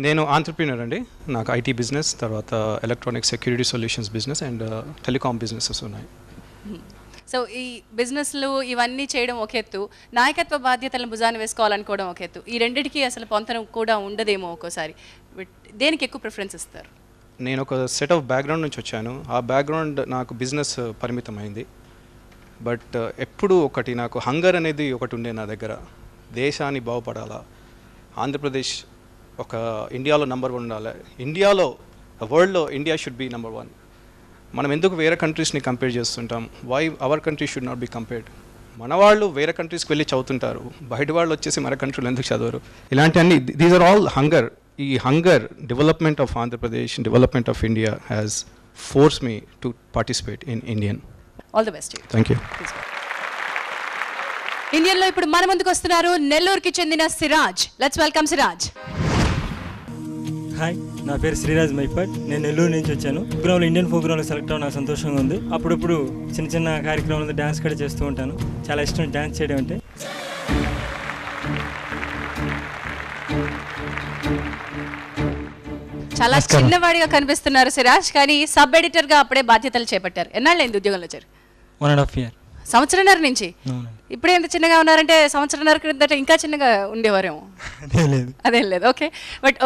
నేను ఆంటర్ప్రీనర్ అండి. నాకు ఐటీ బిజినెస్, తర్వాత electronic security solutions business and telecom businesses ఉన్నాయి. సో ఈ బిజినెస్లు ఇవన్నీ చేయడం ఒక ఎత్తు, నాయకత్వ బాధ్యతలను భుజాన వేసుకోవాలనుకోవడం ఒక ఎత్తు. ఈ రెండింటికి అసలు పొంతన కూడా ఉండదేమో ఒక్కోసారి. దేనికి ఎక్కువ ప్రిఫరెన్స్ ఇస్తారు? నేను ఒక సెట్ ఆఫ్ బ్యాక్గ్రౌండ్ నుంచి వచ్చాను. ఆ బ్యాక్గ్రౌండ్ నాకు బిజినెస్ పరిమితమైంది. బట్ ఎప్పుడు ఒకటి నాకు హంగర్ అనేది ఒకటి ఉండే నా దగ్గర. దేశాన్ని బాగుపడాలా, ఆంధ్రప్రదేశ్ ఒక ఇండియాలో నెంబర్ 1 ఉండాలి, ఇండియాలో వరల్డ్లో ఇండియా షుడ్ బి నెంబర్ 1. మనం ఎందుకు వేరే కంట్రీస్ని కంపేర్ చేస్తుంటాం? Why our country should not be compared? మన వాళ్ళు వేరే కంట్రీస్కి వెళ్ళి చదువుతుంటారు, బయట వాళ్ళు వచ్చేసి మన కంట్రీలో ఎందుకు చదవరు? ఇలాంటివన్నీ దీస్ ఆర్ ఆల్ హంగర్. ఈ hunger development of Andhra Pradesh, development of India has force me to participate in Indian. All the best. Thank you. ఇండియన్లో ఇప్పుడు మన ముందుకు వస్తున్నారు నెల్లూరుకి చెందిన Siraj. Let's welcome Siraj. Hi, నా పేరు శ్రీరాజ్ మైపట్. నేను నెల్లూరు నుంచి వచ్చాను. ప్రోగ్రాంలో ఇండియన్ ప్రోగ్రాంలో సెలెక్ట్ అవ్వడం నాకు సంతోషంగా ఉంది. అప్పుడప్పుడు చిన్న చిన్న కార్యక్రమాలతో డ్యాన్స్ కూడా చేస్తూ ఉంటాను. చాలా ఇష్టం డ్యాన్స్ చేయడం అంటే. చాలా చిన్నవాడిగా కనిపిస్తున్నారు సిరాజ్, కానీ సబ్ ఎడిటర్గా అప్పుడే బాధ్యతలు చేపట్టారు. ఎన్నాళ్ళైంది ఉద్యోగంలో చేరు? 1.5 year. సంవత్సరంన్నర నుంచి. ఇప్పుడే ఎంత చిన్నగా ఉన్నారంటే సంవత్సరంన్నర క్రిందట ఇంకా చిన్నగా ఉండేవారేమో. అదేం లేదు. ఓకే, బట్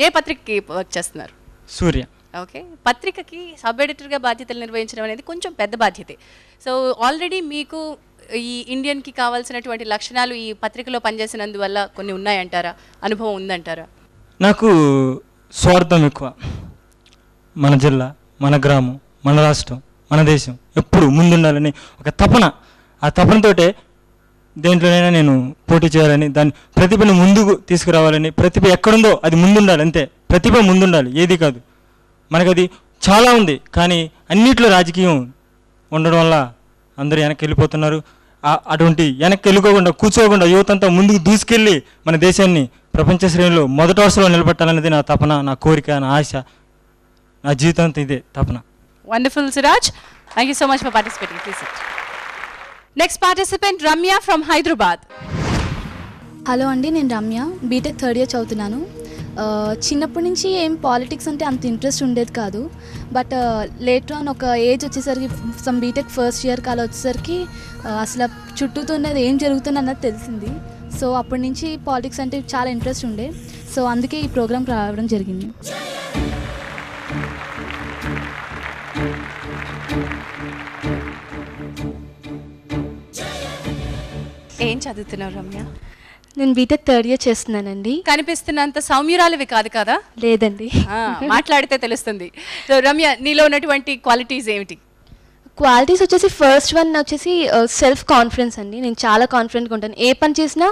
ఏ పత్రికకి వర్క్ చేస్తున్నారు? సూర్య. ఓకే, పత్రికకి సబ్ ఎడిటర్గా బాధ్యతలు నిర్వహించడం అనేది కొంచెం పెద్ద బాధ్యతే. సో ఆల్రెడీ మీకు ఈ ఇండియన్కి కావాల్సినటువంటి లక్షణాలు ఈ పత్రికలో పనిచేసినందువల్ల కొన్ని ఉన్నాయంటారా? అనుభవం ఉందంటారా? నాకు స్వార్థం ఎక్కువ. మన జిల్లా, మన గ్రామం, మన రాష్ట్రం, మన దేశం ఎప్పుడు ముందుండాలని ఒక తపన. ఆ తపనతోటే దేంట్లోనైనా నేను పోటీ చేయాలని, దాని ప్రతిభను ముందుకు తీసుకురావాలని. ప్రతిభ ఎక్కడుందో అది ముందుండాలి, అంతే. ప్రతిభ ముందుండాలి, ఏది కాదు. మనకది చాలా ఉంది, కానీ అన్నిట్లో రాజకీయం ఉండడం వల్ల అందరూ వెనక్కి వెళ్ళిపోతున్నారు. అటువంటి వెనక్కి వెళ్ళిపోకుండా కూర్చోకుండా యువతంతా ముందుకు దూసుకెళ్ళి మన దేశాన్ని ప్రపంచ శ్రేణిలో మొదటి వరుసలో నిలబెట్టాలనేది నా తపన, నా కోరిక, నా ఆశ, నా జీవితంతో ఇదే తపన. Wonderful Siraj, thank you so much for participating. Please SIT. Next participant Ramya from Hyderabad. Hello అండి, నేను రమ్య, బీటెక్ 3rd year చదువుతున్నాను. చిన్నప్పటి నుంచి ఏం పాలిటిక్స్ అంటే అంత ఇంట్రెస్ట్ ఉండేది కాదు. బట్ లేటర్ ఆన్ ఒక ఏజ్ వచ్చేసరికి సమ్ బీటెక్ ఫస్ట్ ఇయర్ కాలం వచ్చేసరికి అసలు చుట్టూతో ఉన్నది ఏం జరుగుతుంది అన్నది తెలిసింది. సో అప్పటి నుంచి పాలిటిక్స్ అంటే చాలా ఇంట్రెస్ట్ ఉండే. సో అందుకే ఈ ప్రోగ్రామ్కి రావడం జరిగింది. ఏం చదువుతున్నావు రమ్య? నేను బీటెక్ థర్డ్ ఇయర్ చేస్తున్నానండి. కనిపిస్తున్నంత సౌమ్యురాలివి కాదు కదా? లేదండి, మాట్లాడితే తెలుస్తుంది. సో రమ్య, నీలో ఉన్నటువంటి క్వాలిటీస్ ఏమిటి? క్వాలిటీస్ వచ్చేసి ఫస్ట్ వన్ వచ్చేసి సెల్ఫ్ కాన్ఫిడెన్స్ అండి. నేను చాలా కాన్ఫిడెంట్గా ఉంటాను. ఏ పని చేసినా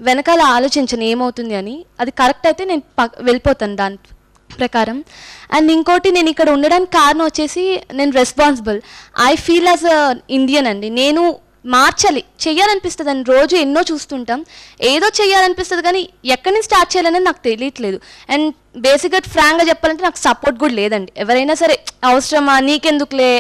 వెనకాల ఆలోచించను ఏమవుతుంది అని. అది కరెక్ట్ అయితే నేను వెళ్ళిపోతాను దాని ప్రకారం. అండ్ ఇంకోటి, నేను ఇక్కడ ఉండడానికి కారణం వచ్చేసి నేను responsible. I feel as a Indian అండి. నేను మార్చాలి, చెయ్యాలనిపిస్తుంది అని రోజు ఎన్నో చూస్తుంటాం. ఏదో చెయ్యాలనిపిస్తుంది కానీ ఎక్కడి నుంచి స్టార్ట్ చేయాలనేది నాకు తెలియట్లేదు. అండ్ బేసిక్గా ఫ్రాంక్గా చెప్పాలంటే నాకు సపోర్ట్ కూడా లేదండి. ఎవరైనా సరే అవసరమా, నీకెందుకులే,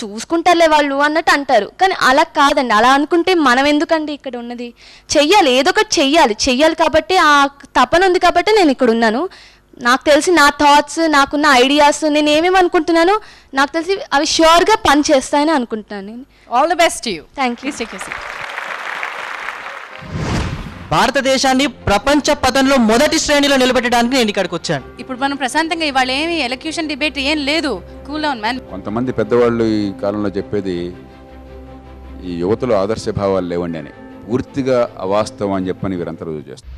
చూసుకుంటారులే వాళ్ళు అన్నట్టు అంటారు. కానీ అలా కాదండి. అలా అనుకుంటే మనం ఎందుకండి ఇక్కడ ఉన్నది? చెయ్యాలి, ఏదో ఒకటి చెయ్యాలి కాబట్టి ఆ తపన ఉంది కాబట్టి నేను ఇక్కడ ఉన్నాను. నాకు తెలిసి నా థాట్స్, నాకున్న ఐడియాస్, నేను ఏమేమి అనుకుంటున్నానో నాకు తెలిసి అవి ష్యూర్గా పని చేస్తాయని అనుకుంటున్నాను. All the best you. Thank you. భారతదేశాన్ని ప్రపంచ పథంలో మొదటి శ్రేణిలో నిలబెట్టడానికి నేను ఇక్కడికి వచ్చాను. ఇప్పుడు మనం ప్రశాంతంగా ఇవాళ ఏమి ఎలక్యూషన్ డిబేట్ ఏం లేదు. Cool down man. కొంతమంది పెద్దవాళ్ళు ఈ కాలంలో చెప్పేది ఈ యువతలో ఆదర్శ భావాలు లేవండి అని. పూర్తిగా అవాస్తవం అని చెప్పని వీరంతా రుజువు చేస్తారు.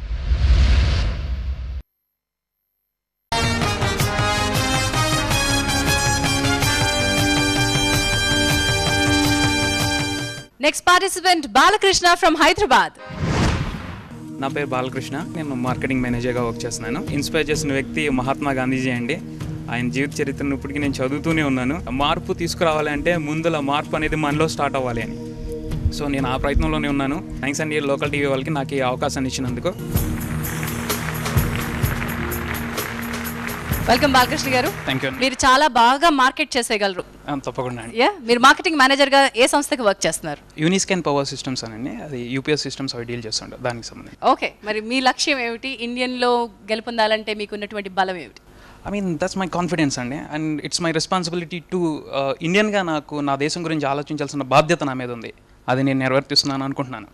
Next participant Balakrishna from Hyderabad. నా పేరు బాలకృష్ణ. నేను మార్కెటింగ్ మేనేజర్గా వర్క్ చేస్తున్నాను. ఇన్స్పైర్ చేసిన వ్యక్తి మహాత్మా గాంధీజీ అండి. ఆయన జీవిత చరిత్రను ఇప్పటికీ నేను చదువుతూనే ఉన్నాను. మార్పు తీసుకురావాలి అంటే ముందుల మార్పు అనేది మనలో స్టార్ట్ అవ్వాలి అని. సో నేను ఆ ప్రయత్నంలోనే ఉన్నాను. థ్యాంక్స్ అండి లోకల్ టీవీ వాళ్ళకి నాకు ఈ అవకాశాన్ని ఇచ్చినందుకు. వెల్కమ్ బాలకృష్ణ గారు. Thank you. మీరు చాలా బాగా మార్కెట్ చేసేయగలరు. తప్పకుండా అండి. మీరు మార్కెటింగ్ మేనేజర్గా ఏ సంస్థకి వర్క్ చేస్తున్నారు? యూనిస్కాన్ పవర్ సిస్టమ్స్ అనండి. అది యూపీఎస్ సిస్టమ్స్ అవి డీల్ చేస్తుంటారు. దానికి సంబంధించి. ఓకే, మరి మీ లక్ష్యం ఏమిటి? ఇండియన్లో గెలుపొందాలంటే మీకు ఉన్నటువంటి బలం ఏమిటి? I mean that's my confidence అండి. And it's my responsibility to ఇండియన్గా నాకు నా దేశం గురించి ఆలోచించాల్సిన బాధ్యత నా మీద ఉంది. అది నేను నెరవేర్తిస్తున్నాను అనుకుంటున్నాను.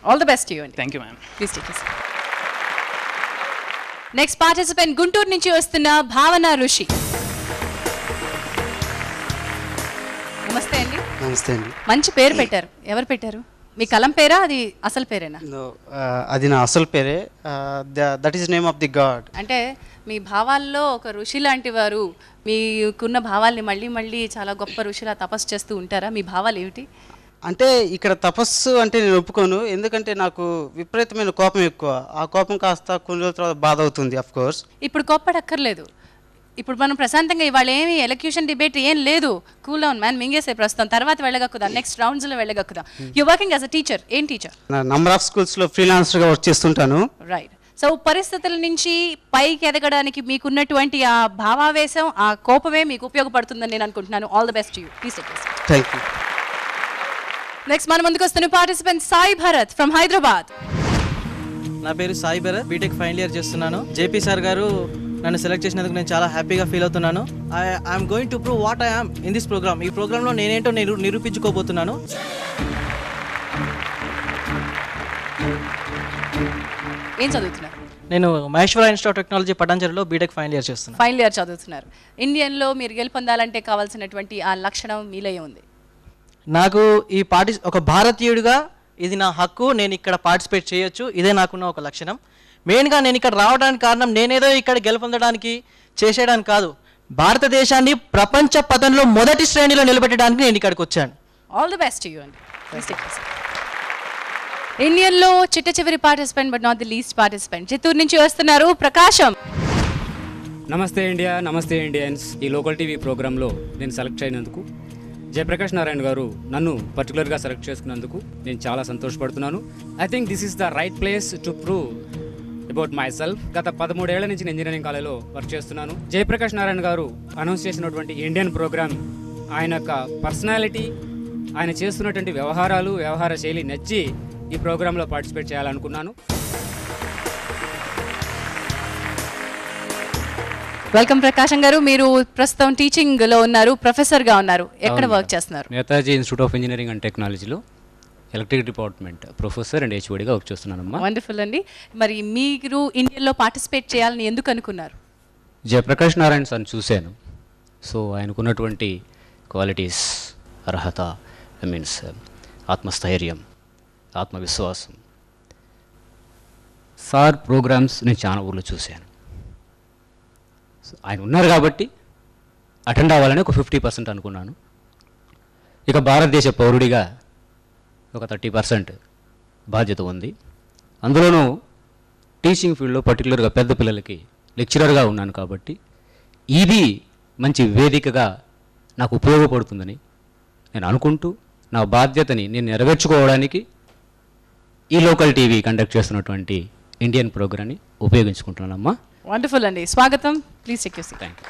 ఆల్ ద బెస్ట్ యూ అండి. Thank you ma'am. Please take this. Next participant Guntur నుంచి వస్తున్న భావన ఋషి. నమస్తే అండి. నమస్తే అండి. మంచి పేరు పెట్టారు. ఎవరు పెట్టారు? మీ కలం పేరా, అది అసలు పేరేనా? అది నా అసలు పేరే. That is name of the God. అంటే మీ భావాల్లో ఒక ఋషి లాంటి వారు, మీకున్న భావాల్ని మళ్ళీ మళ్ళీ చాలా గొప్ప ఋషిలా తపస్సు చేస్తూ ఉంటారా? మీ భావాలు ఏమిటి? అంటే ఇక్కడ తపస్సు అంటే నేను ఒప్పుకోను. ఎందుకంటే నాకు విపరీతమైన కోపం ఎక్కువ. ఆ కోపం కాస్త కొన్ని రోజుల తర్వాత బాధ అవుతుంది. ఆఫ్ కోర్స్ ఇప్పుడు కోప్పడక్కర్లేదు. ఇప్పుడు మనం ప్రశాంతంగా ఇవాళ ఏమి ఎలక్యూషన్ డిబేట్ ఏం లేదు. Cool down man. మింగేసే ప్రస్తుతం, తర్వాత వెళ్ళగక్కుదాం, నెక్స్ట్ రౌండ్స్లో వెళ్ళగక్కుదాం. You working as a teacher. ఏం టీచర్? నంబర్ ఆఫ్ స్కూల్స్లో ఫ్రీలాన్సర్గా వర్క్ చేస్తుంటాను. రైట్. సో పరిస్థితుల నుంచి పైకి ఎదగడానికి మీకున్నటువంటి ఆ భావావేశం, ఆ కోపమే మీకు ఉపయోగపడుతుందని నేను అనుకుంటున్నాను. All the best you. Please take this. Thank you. Next మన ముందుకు వస్తున్న పార్టిసిపెంట్ సాయి భరత్ ఫ్రమ్ హైదరాబాద్. నా పేరు Sai Bharat. BTech final year చేస్తున్నాను. జేపీ సార్ గారు నన్ను సెలెక్ట్ చేసినందుకు నేను చాలా హ్యాపీగా ఫీల్ అవుతున్నాను. I'm going to prove what I am in this programme. ఈ ప్రోగ్రాంలో నేనేంటో నిరూపించుకోబోతున్నాను. ఏం చదువుతున్నారు? నేను మహేశ్వర ఇన్స్టిట్యూట్ ఆఫ్ టెక్నాలజీ పటాంజలిలో బీటెక్ ఫైనల్ ఇయర్ చేస్తున్నాను. ఫైనల్ ఇయర్ చదువుతున్నారు. ఇండియన్లో మీరు గెలుపొందాలంటే కావాల్సినటువంటి ఆ లక్షణం మీలో ఉంది? నాకు ఈ ఒక భారతీయుడిగా ఇది నా హక్కు. నేను ఇక్కడ పార్టిసిపేట్ చేయొచ్చు. ఇదే నాకున్న ఒక లక్షణం. మెయిన్గా నేను ఇక్కడ రావడానికి కారణం నేనేదో ఇక్కడ గెలుపొందడానికి చేసేయడానికి కాదు. భారతదేశాన్ని ప్రపంచ పథంలో మొదటి శ్రేణిలో నిలబెట్టడానికి నేను ఇక్కడికి వచ్చాను. ఆల్ ది బెస్ట్ యూ అండి. ఇండియన్లో చిట్ట చివరి participant but not the least participant Chittoor నుంచి వస్తున్నారు ప్రకాశం. నమస్తే ఇండియా, నమస్తే ఇండియన్స్. ఈ లోకల్ టీవీ ప్రోగ్రాంలో నేను సెలెక్ట్ అయినందుకు జయప్రకాష్ నారాయణ గారు నన్ను పర్టికులర్గా సెలెక్ట్ చేసుకున్నందుకు నేను చాలా సంతోషపడుతున్నాను. I think this is the right place to prove about myself. గత 13 ఏళ్ల నుంచి నేను ఇంజనీరింగ్ కాలేజ్లో వర్క్ చేస్తున్నాను. జయప్రకాష్ నారాయణ గారు అనౌన్స్ చేసినటువంటి ఇండియన్ ప్రోగ్రామ్, ఆయన యొక్క పర్సనాలిటీ, ఆయన చేస్తున్నటువంటి వ్యవహార శైలి నచ్చి ఈ ప్రోగ్రాంలో పార్టిసిపేట్ చేయాలనుకున్నాను. వెల్కమ్ ప్రకాశం గారు. మీరు ప్రస్తుతం టీచింగ్లో ఉన్నారు, ప్రొఫెసర్గా ఉన్నారు. ఎక్కడ వర్క్ చేస్తున్నారు? Netaji institute of engineering and టెక్నాలజీలో ఎలక్ట్రిక్ డిపార్ట్మెంట్ ప్రొఫెసర్ అండ్ హెచ్ఓడిగా వర్క్ చేస్తున్నానమ్మా. వండర్ఫుల్ అండి. మరి మీరు ఇండియన్లో పార్టిసిపేట్ చేయాలని ఎందుకు అనుకున్నారు? జయప్రకాష్ నారాయణ సార్ని చూశాను. సో ఆయనకున్నటువంటి క్వాలిటీస్, అర్హత, మీన్స్ ఆత్మస్థైర్యం, ఆత్మవిశ్వాసం, సార్ ప్రోగ్రామ్స్ నేను చాలా ఊర్లో చూశాను. సో ఆయన ఉన్నారు కాబట్టి అటెండ్ అవ్వాలని ఒక 50% అనుకున్నాను. ఇక భారతదేశ పౌరుడిగా ఒక 30% బాధ్యత ఉంది. అందులోనూ టీచింగ్ ఫీల్డ్లో పర్టికులర్గా పెద్ద పిల్లలకి లెక్చరర్గా ఉన్నాను కాబట్టి ఇది మంచి వేదికగా నాకు ఉపయోగపడుతుందని నేను అనుకుంటూ నా బాధ్యతని నేను నెరవేర్చుకోవడానికి ఈ లోకల్ టీవీ కండక్ట్ చేస్తున్నటువంటి ఇండియన్ ప్రోగ్రామ్ని ఉపయోగించుకుంటున్నానమ్మా. వండర్ఫుల్ అండి. స్వాగతం. Please take your seat. Thank you.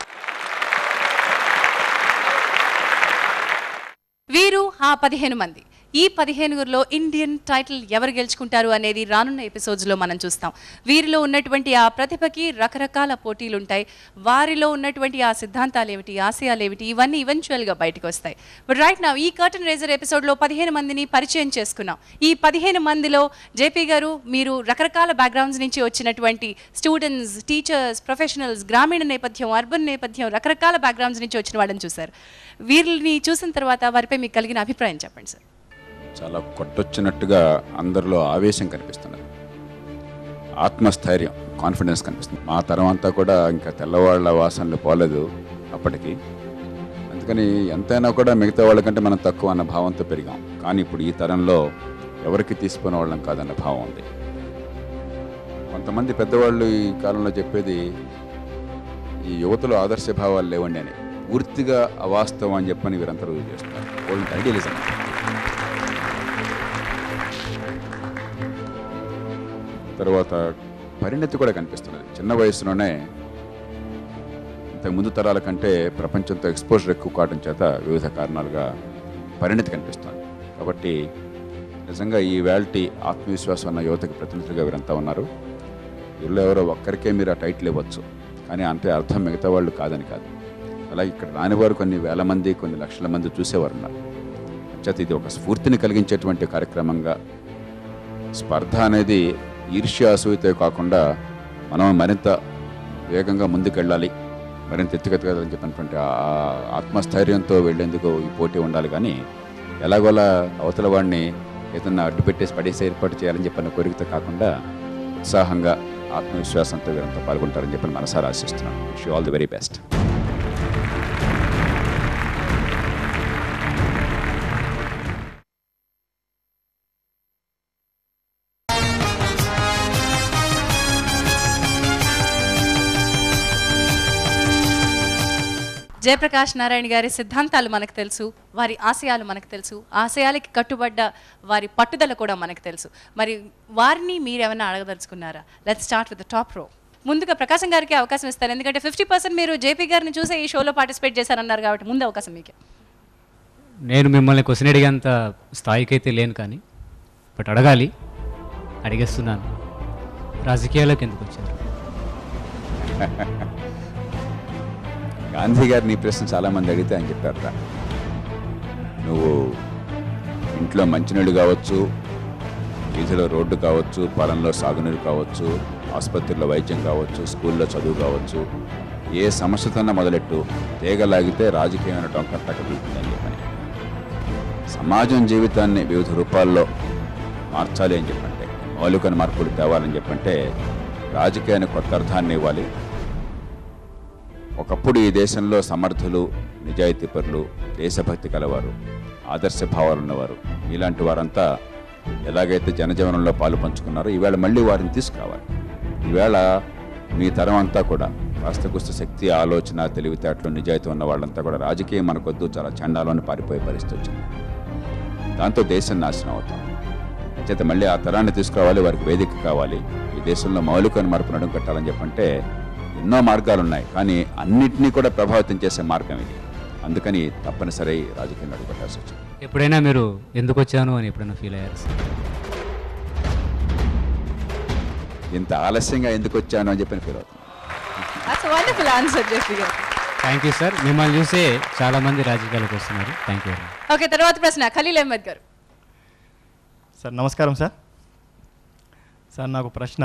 వీరు ఆ 15 మంది. ఈ 15లో ఇండియన్ టైటిల్ ఎవరు గెలుచుకుంటారు అనేది రానున్న ఎపిసోడ్స్లో మనం చూస్తాం. వీరిలో ఉన్నటువంటి ఆ ప్రతిభకి రకరకాల పోటీలు ఉంటాయి. వారిలో ఉన్నటువంటి ఆ సిద్ధాంతాలు ఏమిటి, ఆశయాలు ఏమిటి, ఇవన్నీ ఈవెన్చువల్గా బయటకు వస్తాయి. బట్ రైట్ నా ఈ కర్టన్ రేజర్ ఎపిసోడ్లో 15 మందిని పరిచయం చేసుకున్నాం. ఈ 15 మందిలో జేపీ గారు, మీరు రకరకాల బ్యాక్గ్రౌండ్స్ నుంచి వచ్చినటువంటి స్టూడెంట్స్, టీచర్స్, ప్రొఫెషనల్స్, గ్రామీణ నేపథ్యం, అర్బన్ నేపథ్యం, రకరకాల బ్యాక్గ్రౌండ్స్ నుంచి వచ్చిన వాళ్ళని చూశారు. వీరిని చూసిన తర్వాత వారిపై మీకు కలిగిన అభిప్రాయం చెప్పండి సార్. చాలా కొట్టొచ్చినట్టుగా అందరిలో ఆవేశం కనిపిస్తున్నది, ఆత్మస్థైర్యం, కాన్ఫిడెన్స్ కనిపిస్తుంది. మా తరం అంతా కూడా ఇంకా తెల్లవాళ్ళ వాసనలు పోలేదు అప్పటికి. అందుకని ఎంతైనా కూడా మిగతా వాళ్ళకంటే మనం తక్కువ అన్న భావంతో పెరిగాం. కానీ ఇప్పుడు ఈ తరంలో ఎవరికి తీసుకునే వాళ్ళం కాదన్న భావం ఉంది. కొంతమంది పెద్దవాళ్ళు ఈ కాలంలో చెప్పేది ఈ యువతలో ఆదర్శ భావాలు లేవండి అని. పూర్తిగా అవాస్తవం అని చెప్పని వీరంతా రుజువు చేస్తున్నారు. Old idealism. తర్వాత పరిణతి కూడా కనిపిస్తున్నది. చిన్న వయసులోనే ఇంతకు ముందు తరాల కంటే ప్రపంచంతో ఎక్స్పోజర్ ఎక్కువ కావడం చేత వివిధ కారణాలుగా పరిణతి కనిపిస్తుంది. కాబట్టి నిజంగా ఈ వేల్టీ ఆత్మవిశ్వాసం ఉన్న యువతకి ప్రతినిధులుగా వీరంతా ఉన్నారు. వీళ్ళు ఎవరో ఒక్కరికే మీరు ఆ టైటిల్ ఇవ్వచ్చు, కానీ అంటే అర్థం మిగతా వాళ్ళు కాదని కాదు. అలాగే ఇక్కడ రానివారు కొన్ని వేల మంది, కొన్ని లక్షల మంది చూసేవారు ఉన్నారు. అంచేత ఇది ఒక స్ఫూర్తిని కలిగించేటువంటి కార్యక్రమంగా, స్పర్ధ అనేది ఈర్ష్య అసూయతో కాకుండా మనం మరింత వేగంగా ముందుకెళ్ళాలి, మరింత ఎత్తుకెత్తగాలని చెప్పినటువంటి ఆత్మస్థైర్యంతో వెళ్లేందుకు ఈ పోటీ ఉండాలి. కానీ ఎలాగోలా అవతల వాడిని ఏదన్నా అడ్డు పెట్టేసి పడేసి ఏర్పాటు చేయాలని చెప్పిన కోరికతో కాకుండా ఉత్సాహంగా, ఆత్మవిశ్వాసంతో వీరంతా పాల్గొంటారని చెప్పి మనసారా ఆశిస్తున్నాను. Wish you all the very best. Jayaprakash Narayana గారి సిద్ధాంతాలు మనకు తెలుసు, వారి ఆశయాలు మనకు తెలుసు, ఆశయాలకి కట్టుబడ్డ వారి పట్టుదల కూడా మనకు తెలుసు. మరి వారిని మీరేమైనా అడగదలుచుకున్నారా? Let's start with the top row. ముందుగా ప్రకాశం గారికి అవకాశం ఇస్తారు, ఎందుకంటే 50% మీరు జేపీ గారిని చూసే ఈ షోలో పార్టిసిపేట్ చేశారన్నారు కాబట్టి ముందు అవకాశం మీకే. నేను మిమ్మల్ని క్వశ్చన్ అడిగేంత స్థాయికి అయితే లేను, కానీ బట్ అడగాలి, అడిగేస్తున్నాను. రాజకీయాల్లోకి ఎందుకు వచ్చారు? గాంధీ గారిని ఈ ప్రశ్న చాలామంది అడిగితే ఆయన చెప్పారట, నువ్వు ఇంట్లో మంచినీళ్ళు కావచ్చు, వీధిలో రోడ్డు కావచ్చు, పొలంలో సాగునీరు కావచ్చు, ఆసుపత్రిలో వైద్యం కావచ్చు, స్కూల్లో చదువు కావచ్చు, ఏ సమస్యతోన్నా మొదలెట్టు, తీగలాగితే రాజకీయమైన డొంక తగ్గబడుతుందని చెప్పని. సమాజం జీవితాన్ని వివిధ రూపాల్లో మార్చాలి అని చెప్పంటే, మౌలిక మార్పులు తేవాలని చెప్పంటే రాజకీయాన్ని కొత్త అర్థాన్ని ఇవ్వాలి. ఒకప్పుడు ఈ దేశంలో సమర్థులు, నిజాయితీపరులు, దేశభక్తి కలవారు, ఆదర్శ భావాలు ఉన్నవారు, ఇలాంటి వారంతా ఎలాగైతే జనజీవనంలో పాలు పంచుకున్నారో ఈవేళ మళ్ళీ వారిని తీసుకురావాలి. ఈవేళ మీ తరం అంతా కూడా వాస్తవకుస్త శక్తి, ఆలోచన, తెలివితేటలు, నిజాయితీ ఉన్న వాళ్ళంతా కూడా రాజకీయం మనకొద్దు, చాలా చండాలని పారిపోయే పరిస్థితి వచ్చింది. దాంతో దేశం నాశనం అవుతాం. చేత మళ్ళీ ఆ తరాన్ని తీసుకురావాలి, వారికి వేదిక కావాలి. ఈ దేశంలో మౌలిక మార్పు నడుం కట్టాలని చెప్పంటే ఎన్నో మార్గాలు ఉన్నాయి, కానీ అన్నింటినీ కూడా ప్రభావితం చేసే మార్గం ఇది. అందుకని తప్పనిసరి రాజకీయం అడుగుపెట్టాల్సి వచ్చింది. ఎప్పుడైనా మీరు ఎందుకు వచ్చాను అని ఎప్పుడైనా ఫీల్ అయ్యారు? ఇంత ఆలస్యంగా ఎందుకు వచ్చాను అని చెప్పి ఫీల్ అవుతుంది. That's a wonderful answer, Jeffrey గారు. Thank you sir. మిమ్మల్ని చూసే చాలామంది రాజకీయాలకు వస్తున్నారు. Thank you. ఓకే, తర్వాత ప్రశ్న ఖలీల్ అహ్మద్ గారు. సార్ నమస్కారం సార్. సార్ నాకు ప్రశ్న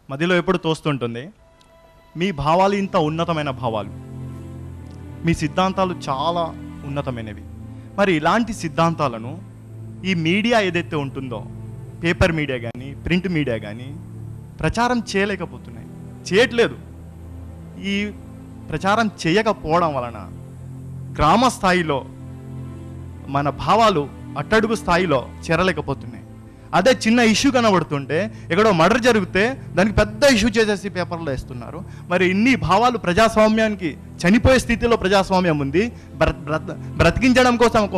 మధ్యలో ఎప్పుడు తోస్తుంటుంది, మీ భావాలు ఇంత ఉన్నతమైన భావాలు, మీ సిద్ధాంతాలు చాలా ఉన్నతమైనవి, మరి ఇలాంటి సిద్ధాంతాలను ఈ మీడియా ఏదైతే ఉంటుందో, పేపర్ మీడియా కానీ ప్రింట్ మీడియా కానీ ప్రచారం చేయట్లేదు. ఈ ప్రచారం చేయకపోవడం వలన గ్రామ స్థాయిలో మన భావాలు అట్టడుగు స్థాయిలో చేరలేకపోతున్నాయి. అదే చిన్న ఇష్యూ కనబడుతుంటే ఎక్కడో మర్డర్ జరిగితే దానికి పెద్ద ఇష్యూ చేసేసి పేపర్లో వేస్తున్నారు. మరి ఇన్ని భావాలు ప్రజాస్వామ్యానికి చనిపోయే స్థితిలో ప్రజాస్వామ్యం ఉంది. బ్రతికించడం కోసం ఒక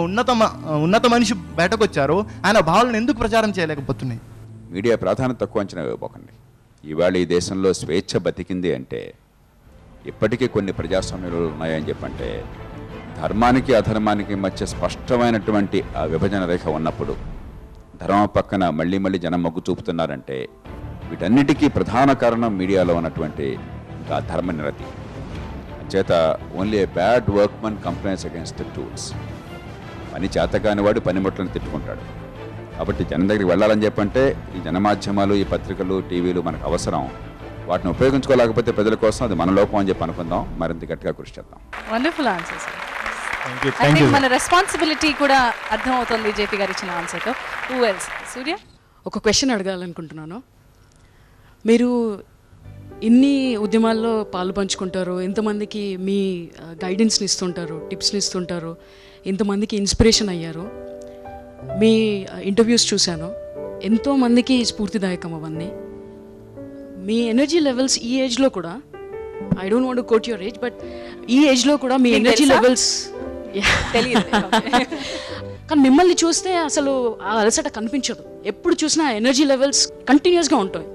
ఉన్నత మనిషి బయటకు వచ్చారు, ఆయన భావాలను ఎందుకు ప్రచారం చేయలేకపోతున్నాయి? మీడియా ప్రాధాన్యత తక్కువ అంచనా ఇవ్వకండి. ఇవాళ ఈ దేశంలో స్వేచ్ఛ బతికింది అంటే ఇప్పటికీ కొన్ని ప్రజాస్వామ్యాలు ఉన్నాయని చెప్పంటే, ధర్మానికి అధర్మానికి మధ్య స్పష్టమైనటువంటి ఆ విభజన రేఖ ఉన్నప్పుడు ధర్మం పక్కన మళ్ళీ మళ్ళీ జనం మొగ్గు చూపుతున్నారంటే వీటన్నిటికీ ప్రధాన కారణం మీడియాలో ఉన్నటువంటి ఆ ధర్మ నిరతి. చేత only A bad వర్క్మన్ complaints against the tools. పని చేతకాని వాడు పనిముట్లను తిట్టుకుంటాడు. కాబట్టి జనం దగ్గరికి వెళ్ళాలని చెప్పంటే ఈ జనమాధ్యమాలు, ఈ పత్రికలు, టీవీలు మనకు అవసరం. వాటిని ఉపయోగించుకోలేకపోతే ప్రజల కోసం అది మన లోపం అని చెప్పి అనుకుందాం, మరింత గట్టిగా కృషి చేద్దాం. Wonderful answer sir. I think మన రెస్పాన్సిబిలిటీ కూడా అర్థమవుతుంది జేపీ గారు ఇచ్చిన ఆన్సర్తో. Who else? సూర్య, ఒక క్వశ్చన్ అడగాలనుకుంటున్నాను. మీరు ఇన్ని ఉద్యమాల్లో పాలు పంచుకుంటారు, ఎంతమందికి మీ గైడెన్స్ని ఇస్తుంటారు, టిప్స్ని ఇస్తుంటారు, ఎంతమందికి ఇన్స్పిరేషన్ అయ్యారు. మీ ఇంటర్వ్యూస్ చూశాను, ఎంతోమందికి స్ఫూర్తిదాయకం అవన్నీ. మీ ఎనర్జీ లెవెల్స్ ఈ ఏజ్లో కూడా, I don't want to quote your age, but ఈ ఏజ్లో కూడా మీ ఎనర్జీ లెవెల్స్ తెలియదు. కానీ మిమ్మల్ని చూస్తే అసలు ఆ అలసట కనిపించదు. ఎప్పుడు చూసినా ఎనర్జీ లెవెల్స్ కంటిన్యూస్గా ఉంటాయి.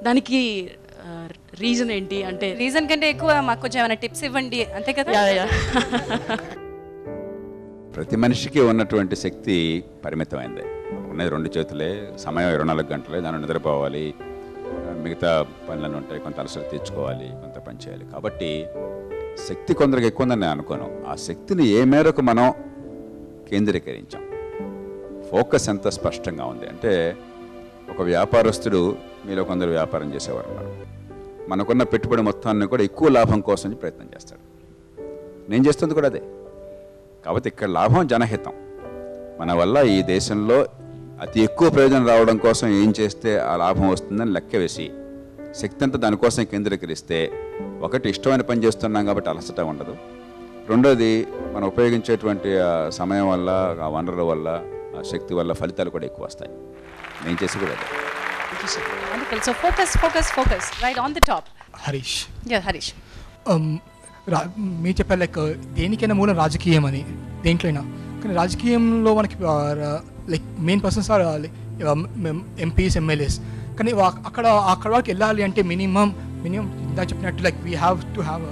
దానికి రీజన్ ఏంటి? అంటే రీజన్ కంటే ఎక్కువ మాకు కొంచెం ఏమైనా టిప్స్ ఇవ్వండి, అంతే కదా? ప్రతి మనిషికి ఉన్నటువంటి శక్తి పరిమితమైంది. ఉన్నది 2 చేతులే, సమయం 24 గంటలే, దాన్ని నిద్రపోవాలి, మిగతా పనులను ఉంటాయి, కొంత అలసట తీర్చుకోవాలి, కొంత పని చేయాలి. కాబట్టి శక్తి కొందరికి ఎక్కువ ఉందని నేను అనుకోను. ఆ శక్తిని ఏ మేరకు మనం కేంద్రీకరించాం, ఫోకస్ ఎంత స్పష్టంగా ఉంది అంటే, ఒక వ్యాపారస్తుడు, మీలో కొందరు వ్యాపారం చేసేవారు ఉన్నారు, మనకున్న పెట్టుబడి మొత్తాన్ని కూడా ఎక్కువ లాభం కోసం ప్రయత్నం చేస్తాడు. నేను చేస్తుంది కూడా అదే. కాబట్టి ఇక్కడ లాభం జనహితం. మన వల్ల ఈ దేశంలో అతి ఎక్కువ ప్రయోజనం రావడం కోసం ఏం చేస్తే ఆ లాభం వస్తుందని లెక్క వేసి శక్తి అంతా దానికోసం కేంద్రీకరిస్తే, ఒకటి ఇష్టమైన పని చేస్తున్నాం కాబట్టి అలసట ఉండదు, రెండోది మనం ఉపయోగించేటువంటి సమయం వల్ల, ఆ వనరుల వల్ల, ఆ శక్తి వల్ల ఫలితాలు కూడా ఎక్కువ వస్తాయి. నేను చేసి కూడా అదే. So focus right on the top. Harish. Harish, మీరు చెప్పారు లైక్ దేనికైనా మూలం రాజకీయం అని, దేంట్లోైనా. కానీ రాజకీయంలో మనకి like main persons are MPs, MLAs. కానీ అక్కడ వరకు వెళ్ళాలి అంటే మినిమం ఇందా చెప్పినట్టు like we have to have